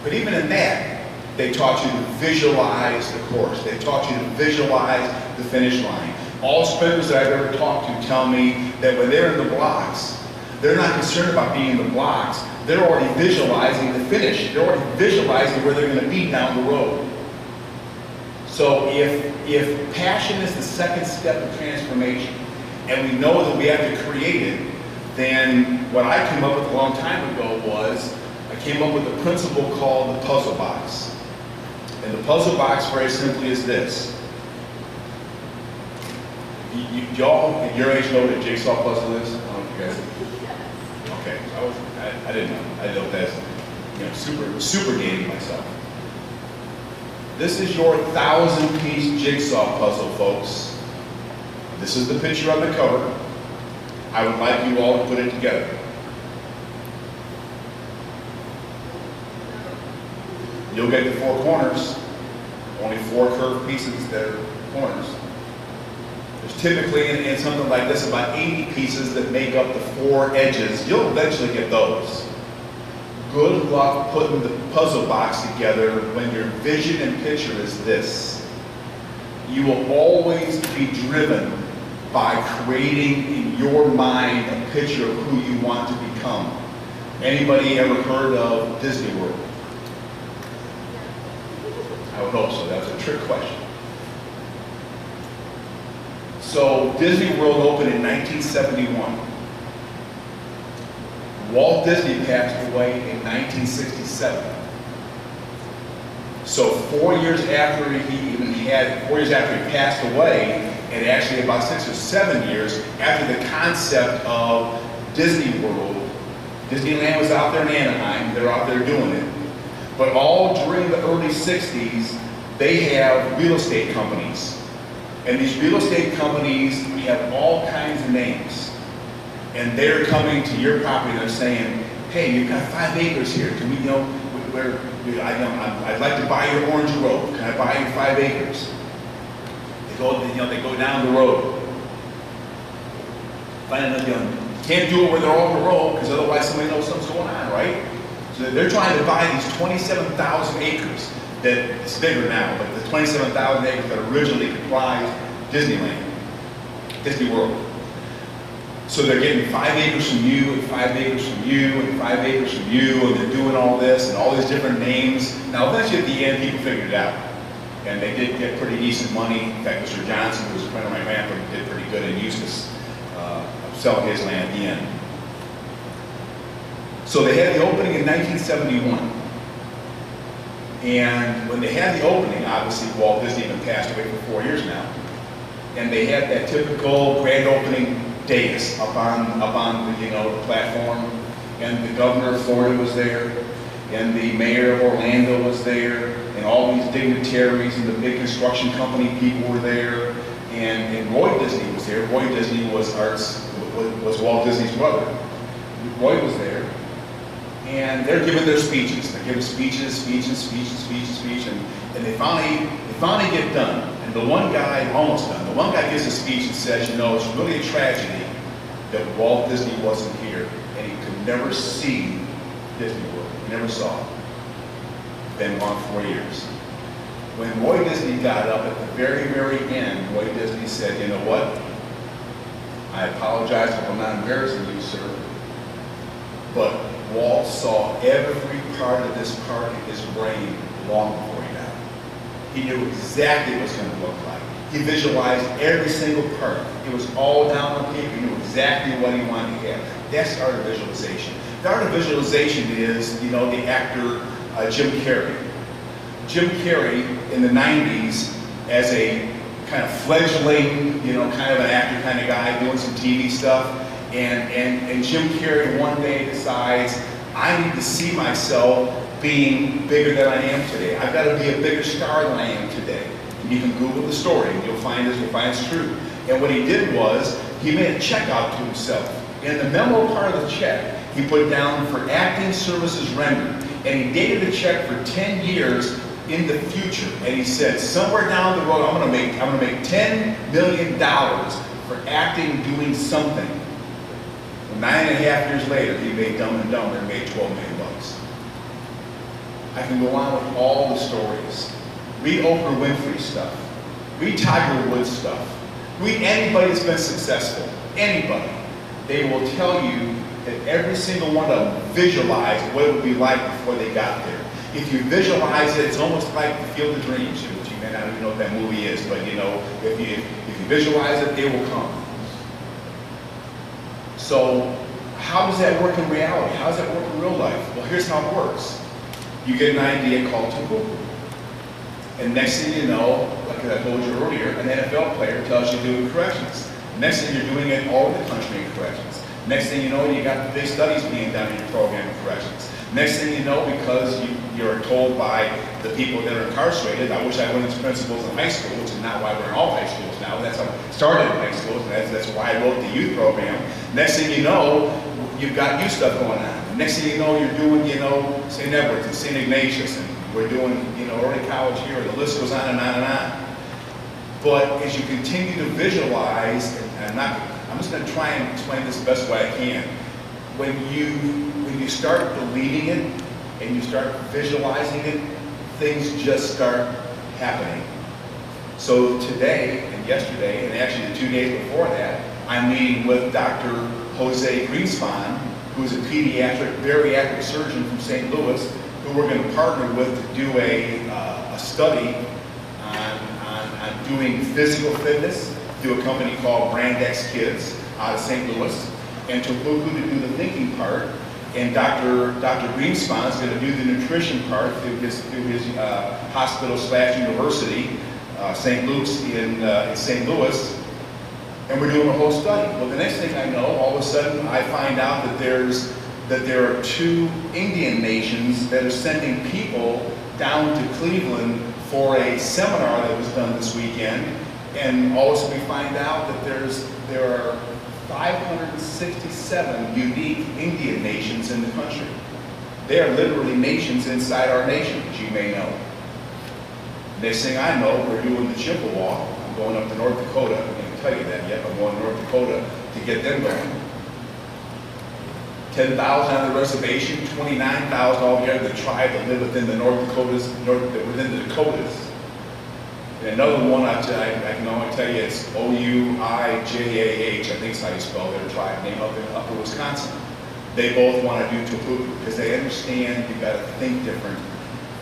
but even in that, they taught you to visualize the course. They taught you to visualize the finish line. All sprinters that I've ever talked to tell me that when they're in the blocks, they're not concerned about being in the blocks. They're already visualizing the finish. They're already visualizing where they're going to be down the road. So if passion is the second step of transformation, and we know that we have to create it, then what I came up with a long time ago was, I came up with a principle called the puzzle box. And the puzzle box very simply is this. Y'all at your age know what a jigsaw puzzle is? I don't know if you guys. Okay, I didn't know. I know that's super dating myself. This is your 1,000-piece jigsaw puzzle, folks. This is the picture on the cover. I would like you all to put it together. You'll get the 4 corners. Only 4 curved pieces that are corners. There's typically in something like this about 80 pieces that make up the 4 edges. You'll eventually get those. Good luck putting the puzzle box together when your vision and picture is this. You will always be driven by creating in your mind a picture of who you want to become. Anybody ever heard of Disney World? I would hope so. That was a trick question. So Disney World opened in 1971. Walt Disney passed away in 1967. So 4 years after he passed away, and actually about 6 or 7 years after the concept of Disney World, Disneyland was out there in Anaheim, they're out there doing it. But all during the early 60s, they have real estate companies. And these real estate companies have all kinds of names. And they're coming to your property and they're saying, hey, you've got 5 acres here. Can we, I'd like to buy your orange grove. Can I buy you 5 acres? They go down the road. Can't do it where they're over the road because otherwise somebody knows something's going on, right? So they're trying to buy these 27,000 acres. That it's bigger now, but the 27,000 acres that originally comprised Disneyland, Disney World. So they're getting 5 acres from you, and 5 acres from you, and 5 acres from you, and they're doing all this and all these different names. Now eventually at the end, people figured it out. And they did get pretty decent money. In fact, Mr. Johnson, who was a friend of my grandpa, did pretty good in Eustis, selling his land at the end. So they had the opening in 1971. And when they had the opening, obviously Walt Disney had been passed away for 4 years now. And they had that typical grand opening dais up on the platform. And the governor of Florida was there, and the mayor of Orlando was there, and all these dignitaries and the big construction company people were there. And Roy Disney was there. Roy Disney was Walt Disney's brother. Roy was there. And they're giving their speeches. They're giving speeches, and they finally get done. And the one guy, almost done, the one guy gives a speech and says, it's really a tragedy that Walt Disney wasn't here and he could never see Disney World. He never saw it. Been gone 4 years. When Roy Disney got up at the very, very end, Roy Disney said, you know what? I apologize if I'm not embarrassing you, sir, but Walt saw every part of this park in his brain long before he died. He knew exactly what it was going to look like. He visualized every single part. It was all down on paper. He knew exactly what he wanted to have. That's the art of visualization. The art of visualization is, the actor Jim Carrey. Jim Carrey in the 90s as a kind of fledgling, kind of an actor kind of guy doing some TV stuff. And Jim Carrey one day decides, I need to see myself being bigger than I am today. I've got to be a bigger star than I am today. And you can Google the story and you'll find it's true. And what he did was, he made a check out to himself. In the memo part of the check, he put down for acting services rendered. And he dated the check for 10 years in the future. And he said, somewhere down the road, I'm gonna make $10 million for acting doing something. 9.5 years later, he made Dumb and Dumber and made $12 million. I can go on with all the stories. Read Oprah Winfrey stuff. Read Tiger Woods stuff. Read anybody that's been successful. Anybody. They will tell you that every single one of them visualized what it would be like before they got there. If you visualize it, it's almost like the Field of Dreams. You may not even know what that movie is, but if you visualize it, they will come. So how does that work in reality? How does that work in real life? Well, here's how it works. You get an idea called TOPUCU. And next thing you know, like I told you earlier, an NFL player tells you to do corrections. Next thing you're doing it all over the country in corrections. Next thing you know, you got the big studies being done in your program in corrections. Next thing you know, because you're told by the people that are incarcerated, I wish I went into principals in high school, which is not why we're in all high schools now. That's how it started in high schools, and that's why I wrote the youth program. Next thing you know, you've got youth stuff going on. Next thing you know, you're doing, St. Edward's and St. Ignatius, and we're doing, early college here. The list goes on and on and on. But as you continue to visualize, and I'm just going to try and explain this the best way I can. When you start believing it and you start visualizing it, things just start happening. So today and yesterday, and actually the 2 days before that, I'm meeting with Dr. Jose Greenspan, who is a pediatric bariatric surgeon from St. Louis, who we're going to partner with to do a study on doing physical fitness through a company called Brand X Kids out of St. Louis, and TOPUCU to do the thinking part. And Dr. Greenspan is going to do the nutrition part through his hospital/university, St. Luke's in St. Louis. And we're doing a whole study. Well, the next thing I know, all of a sudden, I find out that there are 2 Indian nations that are sending people down to Cleveland for a seminar that was done this weekend. And all of a sudden, we find out that there are 567 unique Indian nations in the country. They are literally nations inside our nation, as you may know. Next thing I know, we're doing the Chippewa. I'm going up to North Dakota. I can't tell you that yet. I'm going to North Dakota to get them going. 10,000 on the reservation, 29,000 altogether, the tribe that live within the within the Dakotas. And another one I can only tell you is OUIJAH, I think is how you spell their tribe name up in Upper Wisconsin. They both want to do TOPUCU because they understand you got to think different,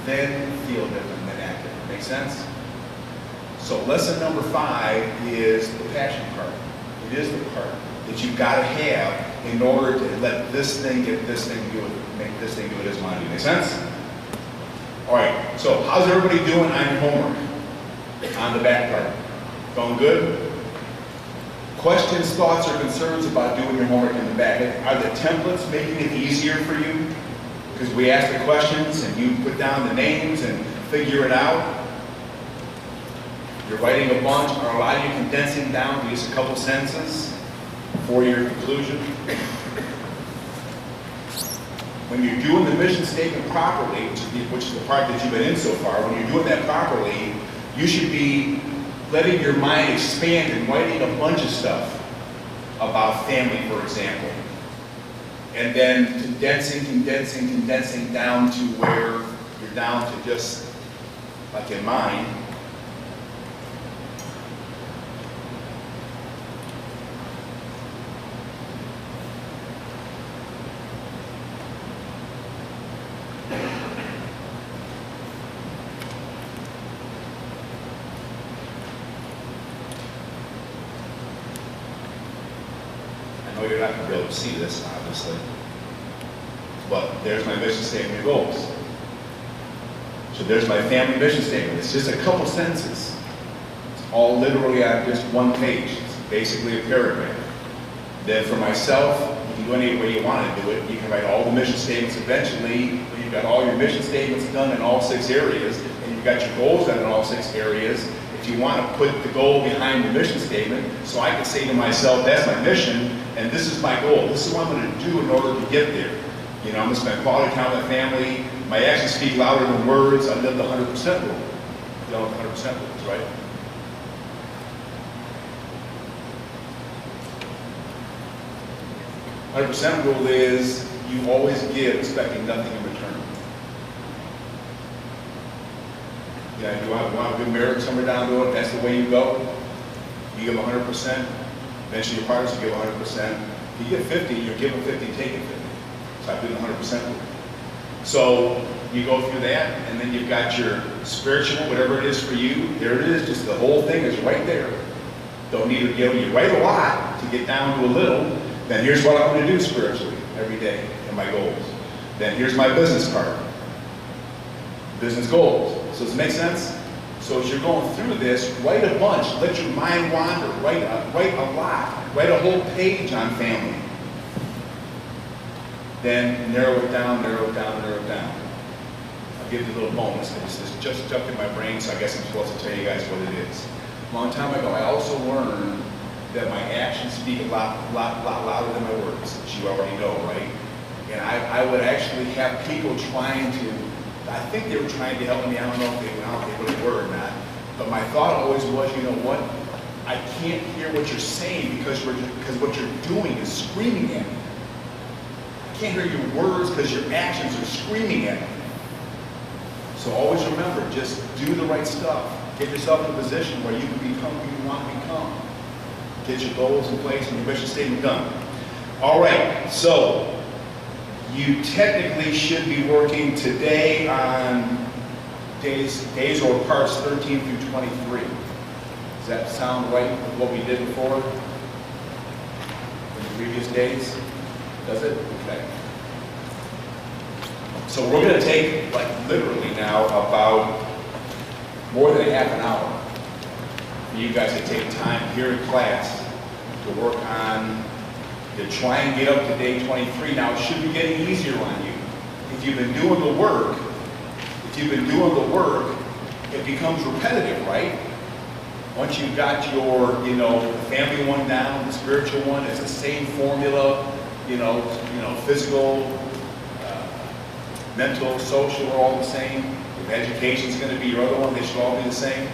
then feel different, then act different. Make sense? So lesson number 5 is the passion part. It is the part that you've got to have in order to let this thing get this thing do it, make this thing do what it is want to do. Make sense? All right, so how's everybody doing on your homework? On the back part. Going good? Questions, thoughts, or concerns about doing your homework in the back? Are the templates making it easier for you? Because we ask the questions and you put down the names and figure it out. You're writing a bunch. Are a lot of you condensing down to just a couple sentences for your conclusion? When you're doing the mission statement properly, which is the part that you've been in so far, when you're doing that properly, you should be letting your mind expand and writing a bunch of stuff about family, for example. And then condensing down to where you're down to just, like in mine, I know you're not going to be able to see this, obviously, but there's my mission statement and goals. So there's my family mission statement. It's just a couple sentences. It's all literally on just one page. It's basically a paragraph. Then for myself, you can do any way you want to do it. You can write all the mission statements eventually. When you've got all your mission statements done in all 6 areas, and you've got your goals done in all 6 areas, if you want to put the goal behind the mission statement, so I can say to myself, that's my mission, and this is my goal. This is what I'm going to do in order to get there. You know, I'm going to spend quality time with my family. My actions speak louder than words. I live the 100% rule. You know what the 100% rule is, right? The 100% rule is you always give expecting nothing in return. Yeah, you want a good marriage somewhere down the road, that's the way you go. You give 100%. Eventually your partners will give 100%. If you give 50, you're giving 50, taking 50. So I do the 100% rule. So you go through that, and then you've got your spiritual, whatever it is for you. There it is, just the whole thing is right there. Don't need to, you write a lot to get down to a little. Then here's what I'm going to do spiritually every day and my goals. Then here's my business part. Business goals. So does it make sense? So as you're going through this, write a bunch. Let your mind wander. Write a lot. Write a whole page on family. Then narrow it down, narrow it down, narrow it down. I'll give you a little bonus. This just jumped in my brain, so I guess I'm supposed to tell you guys what it is. A long time ago, I also learned that my actions speak a lot louder than my words, which you already know, right? And I would actually have people trying to, I think they were trying to help me. I don't know if they really were or not. But my thought always was, you know what? I can't hear what you're saying because what you're doing is screaming at me. I can't hear your words because your actions are screaming at me. So always remember, just do the right stuff. Get yourself in a position where you can become who you want to become. Get your goals in place and your mission statement done. All right, so you technically should be working today on days or parts 13 through 23. Does that sound right with what we did before in the previous days? Does it? Okay. So we're gonna take, like, literally now about more than a half an hour for you guys to take time here in class to work on, to try and get up to day 23. Now, it should be getting easier on you. If you've been doing the work, it becomes repetitive, right? Once you've got your, the family one down, the spiritual one, it's the same formula, physical, mental, social are all the same. If education's going to be your other one, they should all be the same.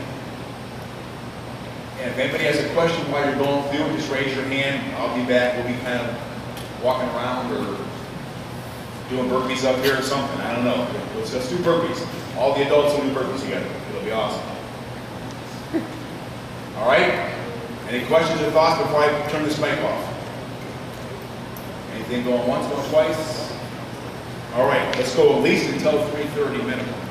And if anybody has a question while you're going through it, just raise your hand. I'll be back. We'll be kind of walking around or doing burpees up here or something. I don't know. Let's just do burpees. All the adults will do burpees together. It'll be awesome. All right? Any questions or thoughts before I turn this mic off? Anything going once, going twice? All right, let's go at least until 3:30 minimum.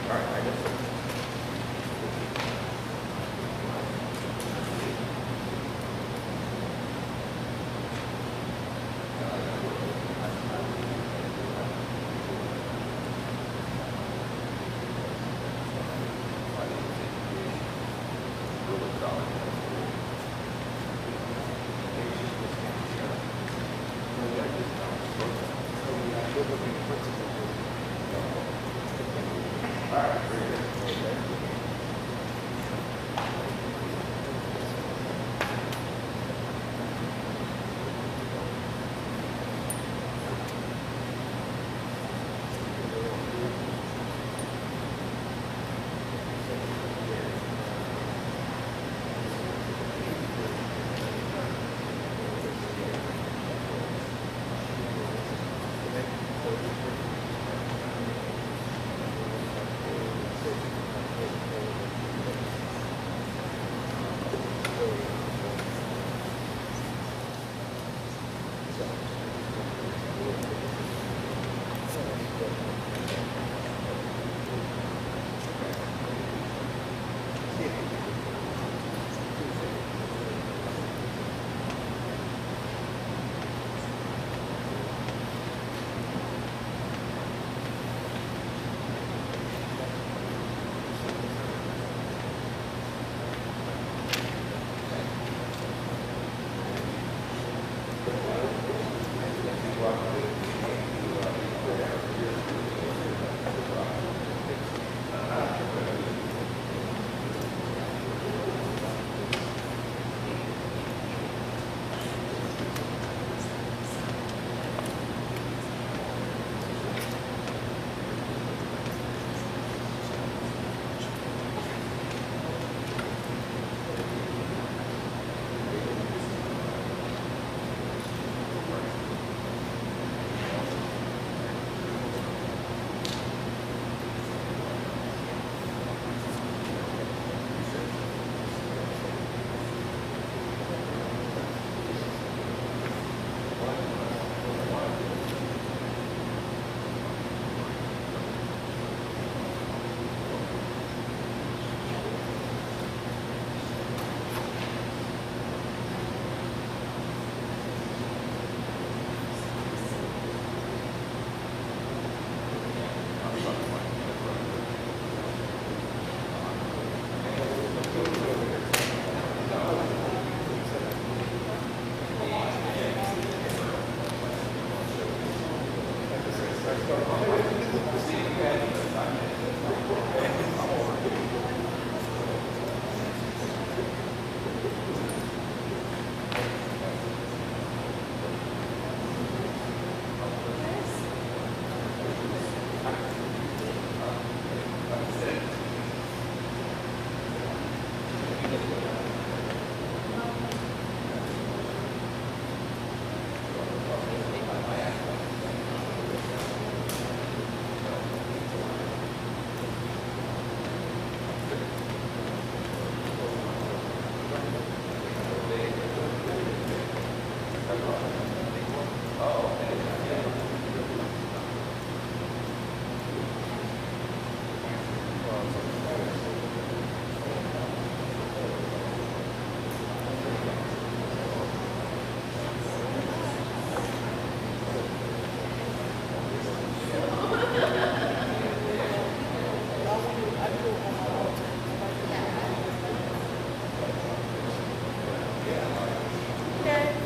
All right, I got Okay.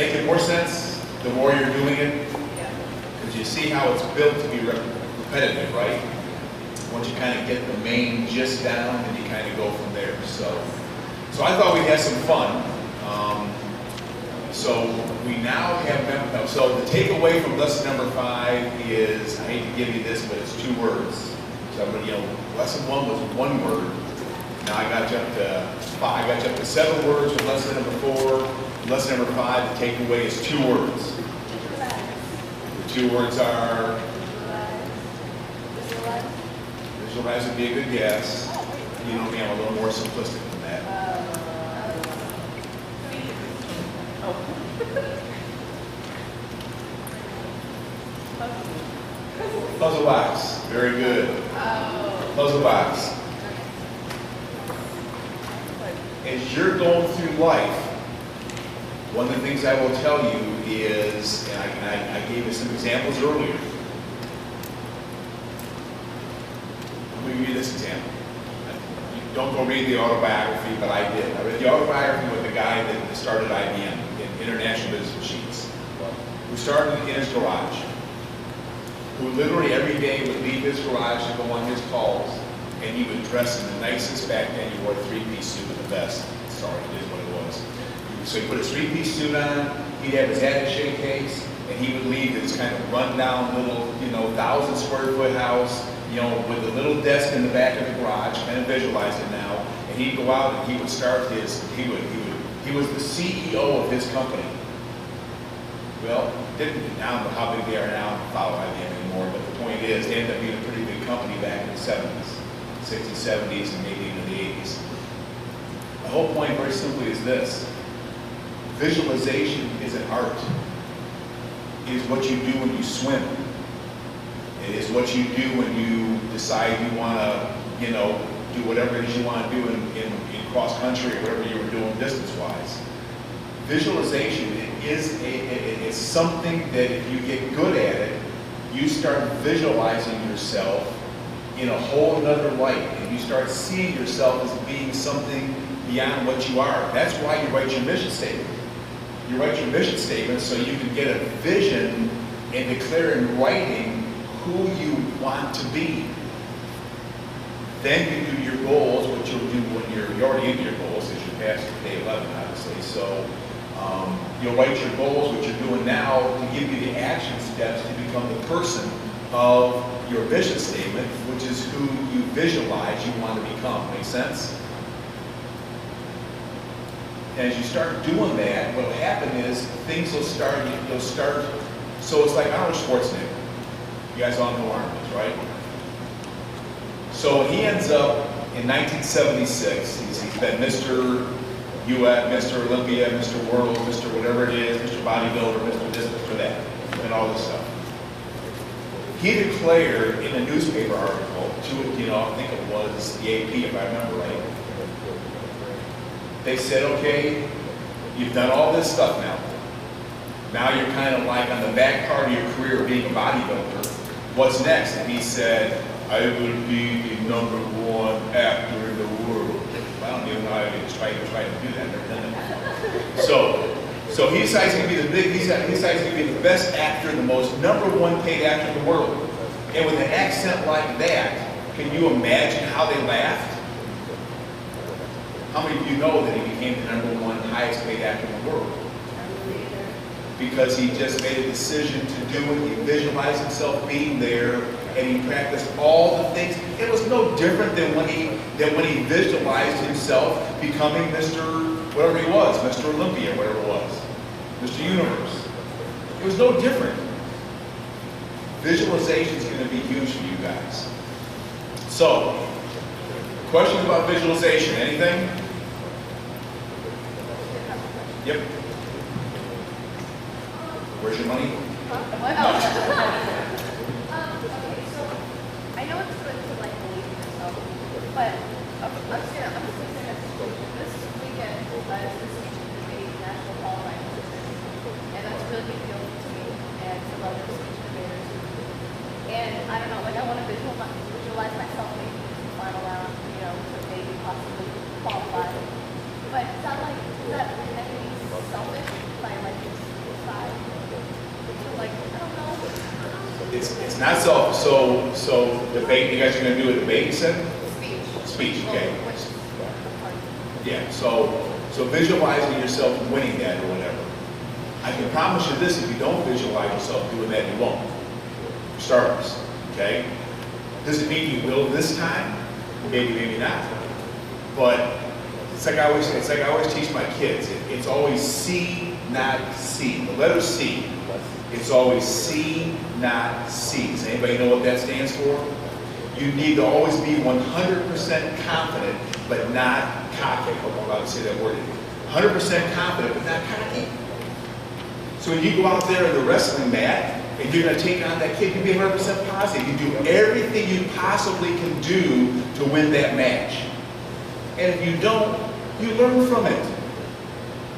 making more sense the more you're doing it? Because you see how it's built to be repetitive, right? Once you kind of get the main gist down, then you kind of go from there. So I thought we'd have some fun. So we now have, so the takeaway from lesson number 5 is, I hate to give you this, but it's 2 words. So lesson 1 was 1 word. Now I got you up to 5. I got you up to 7 words for lesson number 4. Lesson number 5, the takeaway is 2 words. The 2 words are, visualize would be a good guess. You know me, I'm a little more simplistic than that. Puzzle box, very good. Puzzle box. As you're going through life, one of the things I will tell you is, and I gave you some examples earlier. Let me give you this example. Don't go read the autobiography, but I did. I read the autobiography with the guy that started IBM, International Business Machines, who started in his garage, who literally every day would leave his garage to go on his calls, and he would dress in the nicest, back then he wore a 3-piece suit with a vest. Sorry, it is what it was. So he put a 3-piece suit on, he'd have his attaché case, and he would leave his kind of run-down little, 1,000 square foot house, with a little desk in the back of the garage, kind of visualize it now, and he'd go out and he would start he was the CEO of his company. Well, didn't now know how big they are now, don't follow IBM anymore, but the point is, they ended up being a pretty big company back in the 70s, 60s, 70s, and maybe into the 80s. The whole point, very simply, is this. Visualization is an art. It is what you do when you swim. It is what you do when you decide you want to, do whatever it is you want to do in cross country or whatever you were doing distance-wise. Visualization is something that if you get good at it, you start visualizing yourself in a whole other light, and you start seeing yourself as being something beyond what you are. That's why you write your mission statement. You write your mission statement so you can get a vision and declare in writing who you want to be. Then you do your goals, which you'll do when you're already into your goals, because you're past day 11, obviously. So you'll write your goals, which you're doing now, to give you the action steps to become the person of your vision statement, which is who you visualize you want to become. Make sense? And as you start doing that, what will happen is things will start, so it's like Arnold Schwarzenegger. You guys all know Arnold, right? So he ends up in 1976, he's been Mr. US, Mr. Olympia, Mr. World, Mr. whatever it is, Mr. Bodybuilder, Mr. this, Mr. that, and all this stuff. He declared in a newspaper article, I think it was the AP if I remember right, they said, okay, you've done all this stuff now. Now you're kind of like on the back part of your career being a bodybuilder. What's next? And he said, I will be the #1 actor in the world. I don't even know how to try to do that. Never done that before. So he decides to be he decides to be the best actor, the most #1 paid actor in the world. And with an accent like that, can you imagine how they laughed? How many of you know that he became the #1 highest paid actor in the world? Because he just made a decision to do it. He visualized himself being there, and he practiced all the things. It was no different than when he visualized himself becoming Mr. whatever he was, Mr. Olympia, whatever it was, Mr. Universe. It was no different. Visualization is going to be huge for you guys. So, questions about visualization? Anything? Yep. Where's your money? Okay, so I know it's good to like believe in yourself, but I'm just gonna say this weekend is the speech and debate national qualifying system, and that's a really big deal to me and to other speech debaters. And I don't know, like I want to visualize myself making the final round, to maybe possibly qualify. But is that make me selfish by like It's not selfish. So debate. You guys are going to do a debate. You said Speech. speech. Okay. Which part? Yeah. So visualizing yourself winning that or whatever. I can promise you this: if you don't visualize yourself doing that, you won't. For starters. Okay. Does it mean you will this time? Maybe, maybe not. But it's like I always teach my kids. It's always C, not C. The letter C. It's always C, not C. Does anybody know what that stands for? You need to always be 100% confident, but not cocky. I hope I'm allowed to say that word. 100% confident, but not cocky. So when you go out there in the wrestling mat, and you're going to take on that kid, you be 100% positive. You do everything you possibly can do to win that match. And if you don't, you learn from it.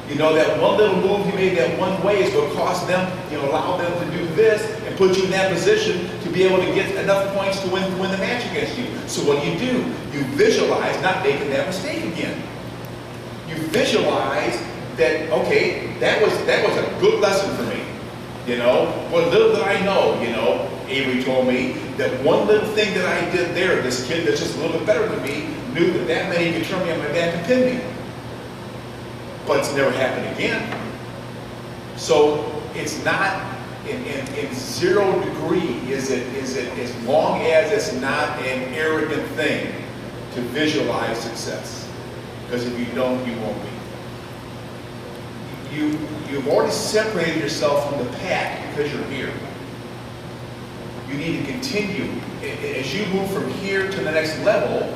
You know, that one little move you made that one way is what cost them, allow them to do this and put you in that position to be able to get enough points to win the match against you. So what do? You visualize not making that mistake again. You visualize that, okay, that was a good lesson for me. What little did I know, Avery told me that one little thing that I did there, this kid that's just a little bit better than me, knew that meant he could turn me on my back and pin me. But it's never happened again. So it's not in 0 degree is it as long as it's not an arrogant thing to visualize success. Because if you don't, you won't be. You've already separated yourself from the pack because you're here. You need to continue. As you move from here to the next level,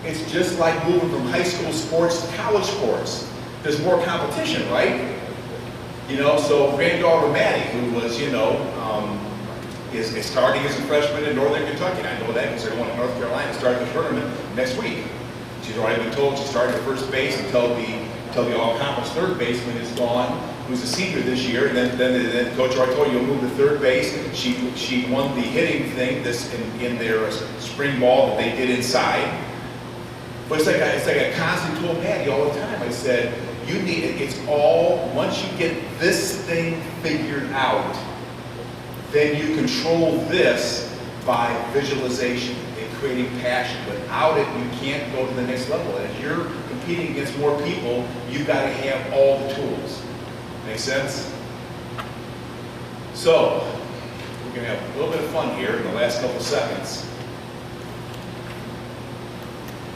it's just like moving from high school sports to college sports. There's more competition, right? So granddaughter Maddie, who was, is starting as a freshman in Northern Kentucky. And I know that because they're going to North Carolina to start the tournament next week. She's already been told she's starting at first base until the all-conference third baseman is gone, who's a senior this year, and then Coach already told you you'll move to third base. She won the hitting thing in their spring ball that they did inside. But it's like I constantly told Maddie all the time. I said, you need it. It's all once you get this thing figured out, then you control this by visualization and creating passion. Without it, you can't go to the next level. And as you're competing against more people, you've got to have all the tools. Make sense? So, we're going to have a little bit of fun here in the last couple seconds.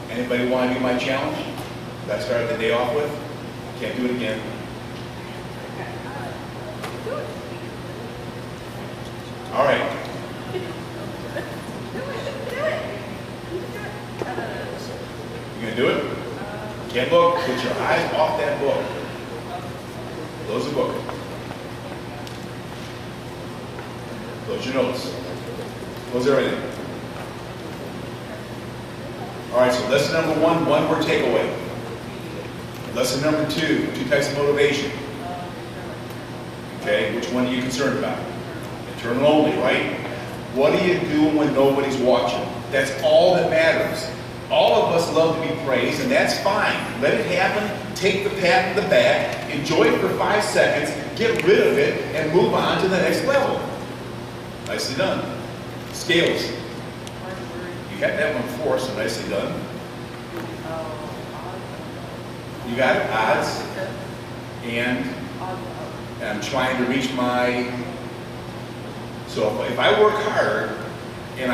Anybody want to do my challenge that I started the day off with? Can't do it again. All right. You gonna do it? Can't look. Put your eyes off that book. Close the book. Close your notes. Close everything. All right, so lesson number 1, one-word takeaway. Lesson number 2, 2 types of motivation. Okay, which one are you concerned about? Internal only, right? What do you do when nobody's watching? That's all that matters. All of us love to be praised, and that's fine. Let it happen. Take the pat in the back. Enjoy it for 5 seconds. Get rid of it, and move on to the next level. Nicely done. Scales. You got that one before, so nicely done. You got it, odds. And I'm trying to reach my, so if I work hard, and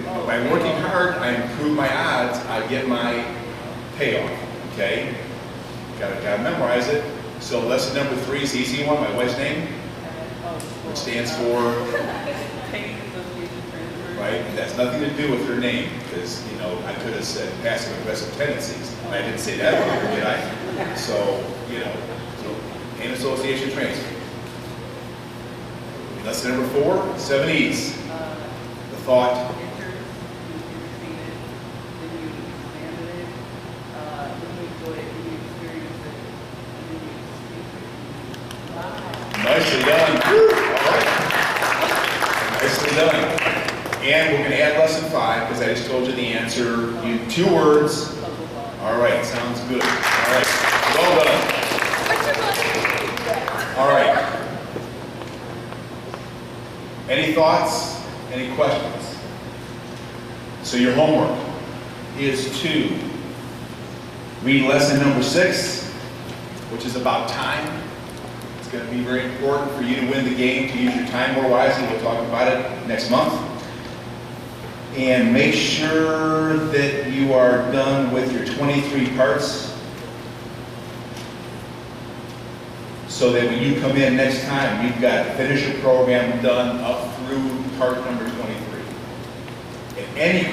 by working hard, I improve my odds, I get my payoff, okay? Gotta memorize it. So lesson number 3 is the easy one, my wife's name, which stands for, right? It has nothing to do with her name, because, I could have said passive aggressive tendencies, and I didn't say that wrong, did I? So, pain association transfer. Lesson number 4, 7 E's. The thought. Nicely done. All right. Nicely done. And we're going to add lesson 5 because I just told you the answer. 2 words. All right, sounds good. All right, well done. All right. Any thoughts? Any questions? So your homework is to read lesson number 6, which is about time. It's going to be very important for you to win the game, to use your time more wisely. We'll talk about it next month. And make sure that you are done with your 23 parts so that when you come in next time, you've got finish your program done up through part number 23. And any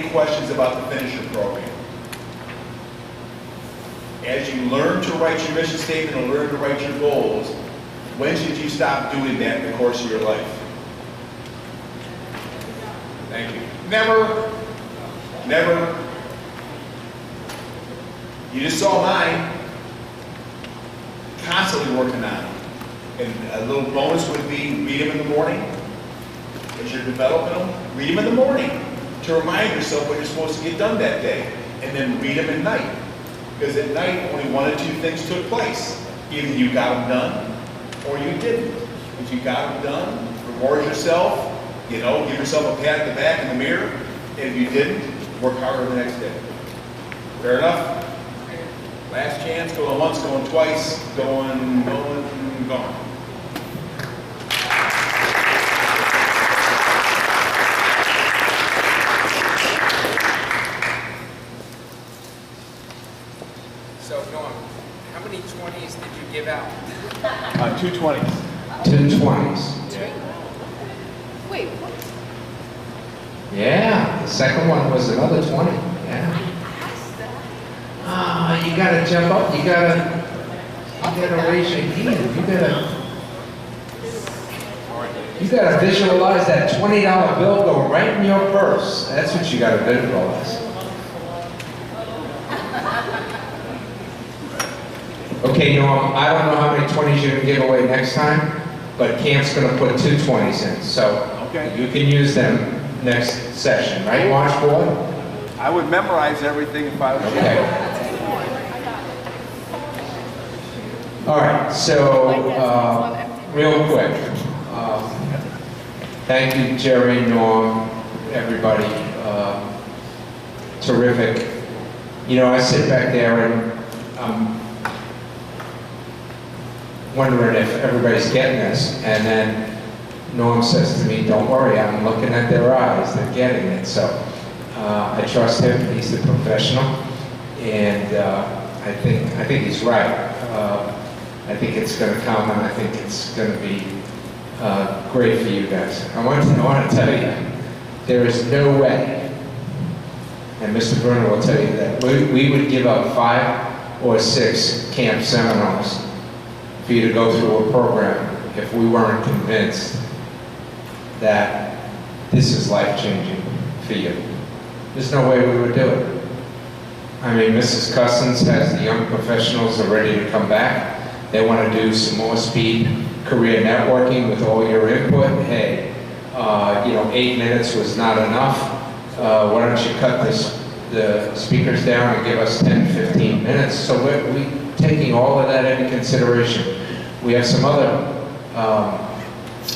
questions about the finisher program? As you learn to write your mission statement and learn to write your goals, when should you stop doing that in the course of your life? Thank you. Never. Never. You just saw mine. Constantly working on it. And a little bonus would be read them in the morning. As you're developing them, read them in the morning to remind yourself what you're supposed to get done that day. And then read them at night. Because at night, only 1 or 2 things took place. Either you got them done or you didn't. If you got them done, reward yourself. You know, give yourself a pat on the back in the mirror. And if you didn't, work harder the next day. Fair enough? Last chance, going once, going twice, going. So, Norm, how many 20s did you give out? 2 20s. 2 20s. Wait, what? Yeah, the second one was another 20. Yeah. Asked that. Ah, you gotta jump up. You gotta raise your hand. You gotta visualize that $20 bill go right in your purse. That's what you gotta visualize. Okay, Norm, I don't know how many 20s you're gonna give away next time, but camp's gonna put 2 20s in, so Okay. you can use them next session, right, Washboard? I would memorize everything if I was you. Okay. All right, so real quick, thank you, Jerry, Norm, everybody. Terrific. You know, I sit back there and I'm wondering if everybody's getting this, and then Norm says to me, "Don't worry, I'm looking at their eyes; they're getting it." So I trust him; he's the professional, and I think he's right. I think it's going to come, and I think it's going to be great for you guys. I want to tell you, there is no way, and Mr. Bruner will tell you that we would give up 5 or 6 camp seminars for you to go through a program if we weren't convinced that this is life-changing for you. There's no way we would do it. I mean, Mrs. Cousins has the young professionals are ready to come back. They want to do some more speed career networking with all your input. Hey, 8 minutes was not enough. Why don't you cut the speakers down and give us 10, 15 minutes? So we're taking all of that into consideration. We have some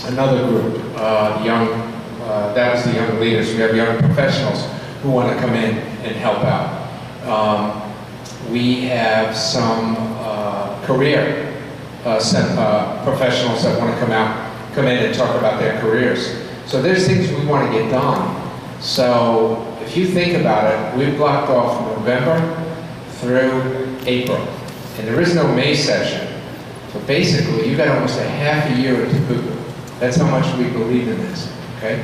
another group, that was the young leaders. We have young professionals who want to come in and help out. We have some career professionals that want to come in and talk about their careers. So there's things we want to get done. So if you think about it, we've blocked off November through April, and there is no May session. So basically, you got almost a half a year at TOPUCU. That's how much we believe in this, okay?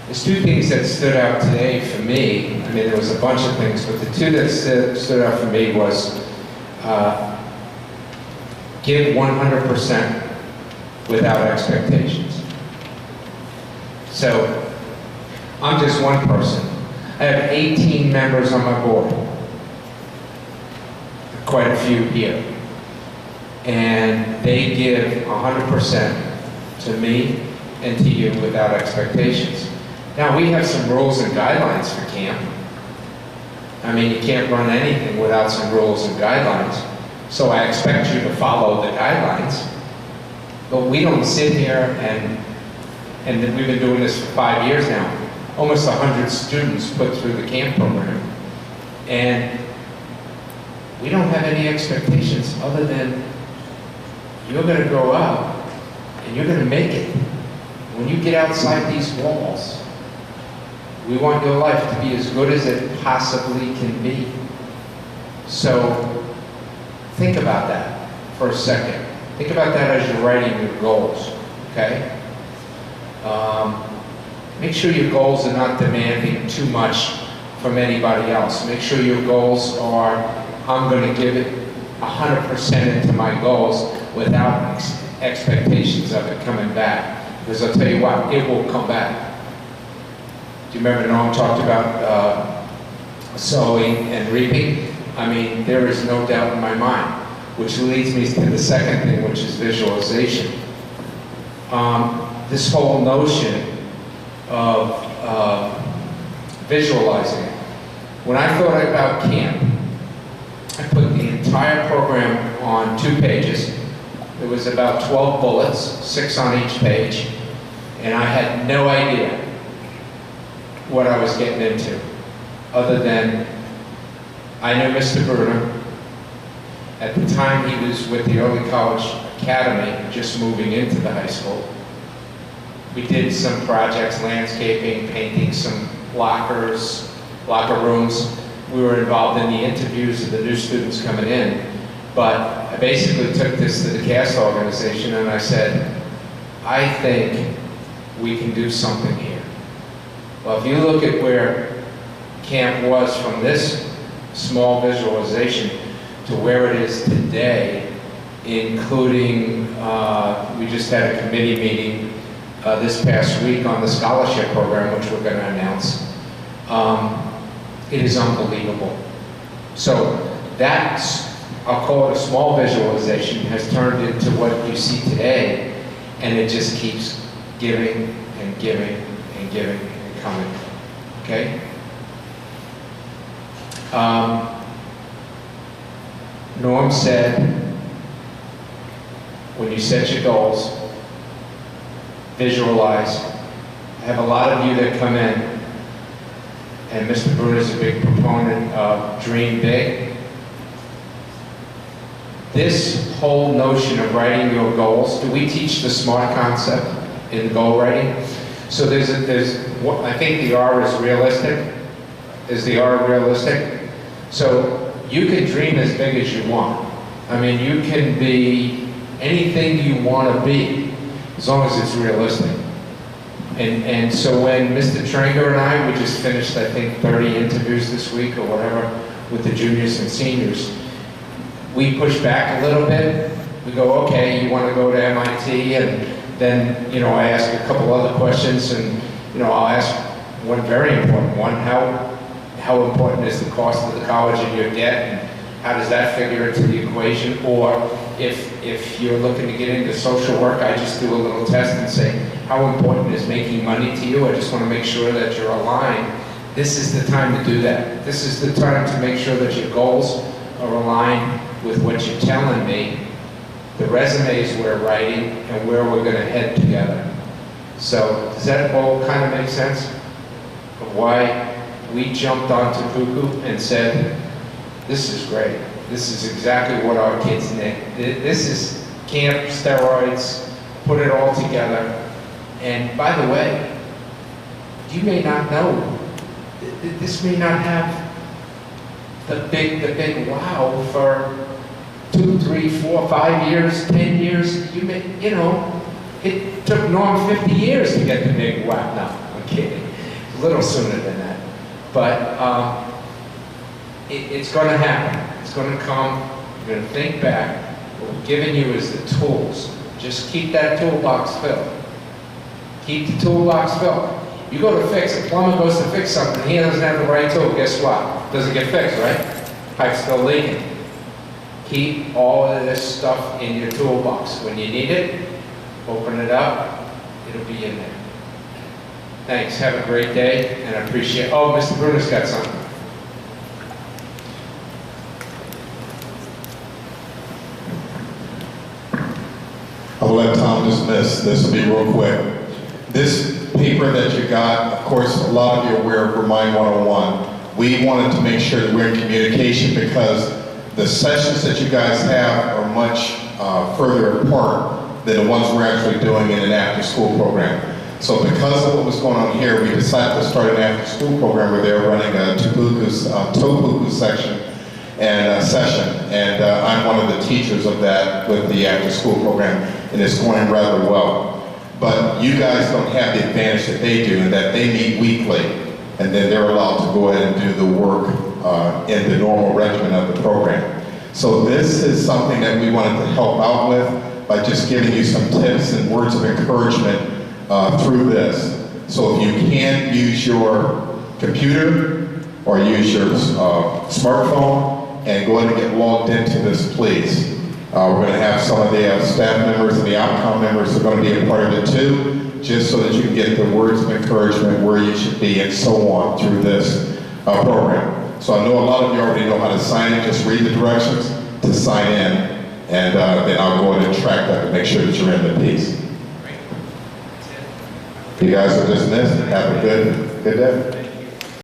There's 2 things that stood out today for me. I mean, there was a bunch of things, but the 2 that stood out for me was give 100% without expectations. So, I'm just one person. I have 18 members on my board. Quite a few here. And they give 100% to me and to you without expectations. Now, we have some rules and guidelines for camp. I mean, you can't run anything without some rules and guidelines. So I expect you to follow the guidelines. But we don't sit here and we've been doing this for 5 years now. Almost 100 students put through the camp program. And we don't have any expectations other than you're going to grow up and you're going to make it. When you get outside these walls, we want your life to be as good as it possibly can be. So think about that for a second. Think about that as you're writing your goals, okay? Make sure your goals are not demanding too much from anybody else. Make sure your goals are, I'm going to give it 100% into my goals without expectations of it coming back. Because I'll tell you what, it will come back. Do you remember Norm talked about sowing and reaping? I mean, there is no doubt in my mind, which leads me to the second thing, which is visualization. This whole notion of visualizing. When I thought about camp, I put the entire program on 2 pages. It was about 12 bullets, 6 on each page, and I had no idea what I was getting into, other than I knew Mr. Bruner. At the time, he was with the Early College Academy, just moving into the high school. We did some projects, landscaping, painting some locker rooms. We were involved in the interviews of the new students coming in. But I basically took this to the CAST organization and I said, I think we can do something here. Well, if you look at where camp was from this small visualization to where it is today, including, we just had a committee meeting this past week on the scholarship program, which we're going to announce. It is unbelievable. So that's, I'll call it a small visualization, has turned into what you see today, and it just keeps giving and giving and giving and coming. Okay? Norm said, when you set your goals, visualize. I have a lot of you that come in, and Mr. Bruner is a big proponent of dream big. This whole notion of writing your goals, do we teach the SMART concept in goal writing? So I think the R is realistic. Is the R realistic? So you can dream as big as you want. I mean, you can be anything you want to be, as long as it's realistic. And so when Mr. Tranger and I, we just finished, I think, 30 interviews this week or whatever with the juniors and seniors, we push back a little bit. We go, okay, you want to go to MIT? And then, you know, I ask a couple other questions, and, you know, I'll ask one very important one. How important is the cost of the college and your debt, and how does that figure into the equation? Or if you're looking to get into social work, I just do a little test and say, how important is making money to you? I just want to make sure that you're aligned. This is the time to do that. This is the time to make sure that your goals are aligned with what you're telling me, the resumes we're writing, and where we're going to head together. So does that all kind of make sense of why we jumped onto TOPUCU and said, this is great. This is exactly what our kids need. This is camp, steroids, put it all together. And by the way, you may not know, this may not have the big wow for 2, 3, 4, 5 years, 10 years. You may, you know, it took Norm 50 years to get the big wow. No, I'm kidding. A little sooner than that. But it's going to happen. It's going to come. You're going to think back. What we're giving you is the tools. Just keep that toolbox filled. Keep the toolbox filled. You go to fix, a plumber goes to fix something, he doesn't have the right tool, guess what? Doesn't get fixed, right? Pipe's still leaking. Keep all of this stuff in your toolbox. When you need it, open it up, it'll be in there. Thanks, have a great day, and I appreciate, oh, Mr. Bruner's got something. I'll let Tom this. This will be real quick. This paper that you got, of course, a lot of you are aware of Remind 101. We wanted to make sure that we're in communication because the sessions that you guys have are much further apart than the ones we're actually doing in an after-school program. So because of what was going on here, we decided to start an after-school program where they're running a TOPUCU section and session. And I'm one of the teachers of that with the after-school program, and it's going rather well. But you guys don't have the advantage that they do in that they meet weekly, and then they're allowed to go ahead and do the work in the normal regimen of the program. So this is something that we wanted to help out with by just giving you some tips and words of encouragement through this. So if you can't use your computer or use your smartphone and go ahead and get logged into this, please. We're going to have some of the staff members and the outcome members are going to be a part of it too, just so that you can get the words of encouragement where you should be and so on through this program. So I know a lot of you already know how to sign in. Just read the directions to sign in, and then I'll go ahead and track that to make sure that you're in the piece. You guys are dismissed. Have a good day.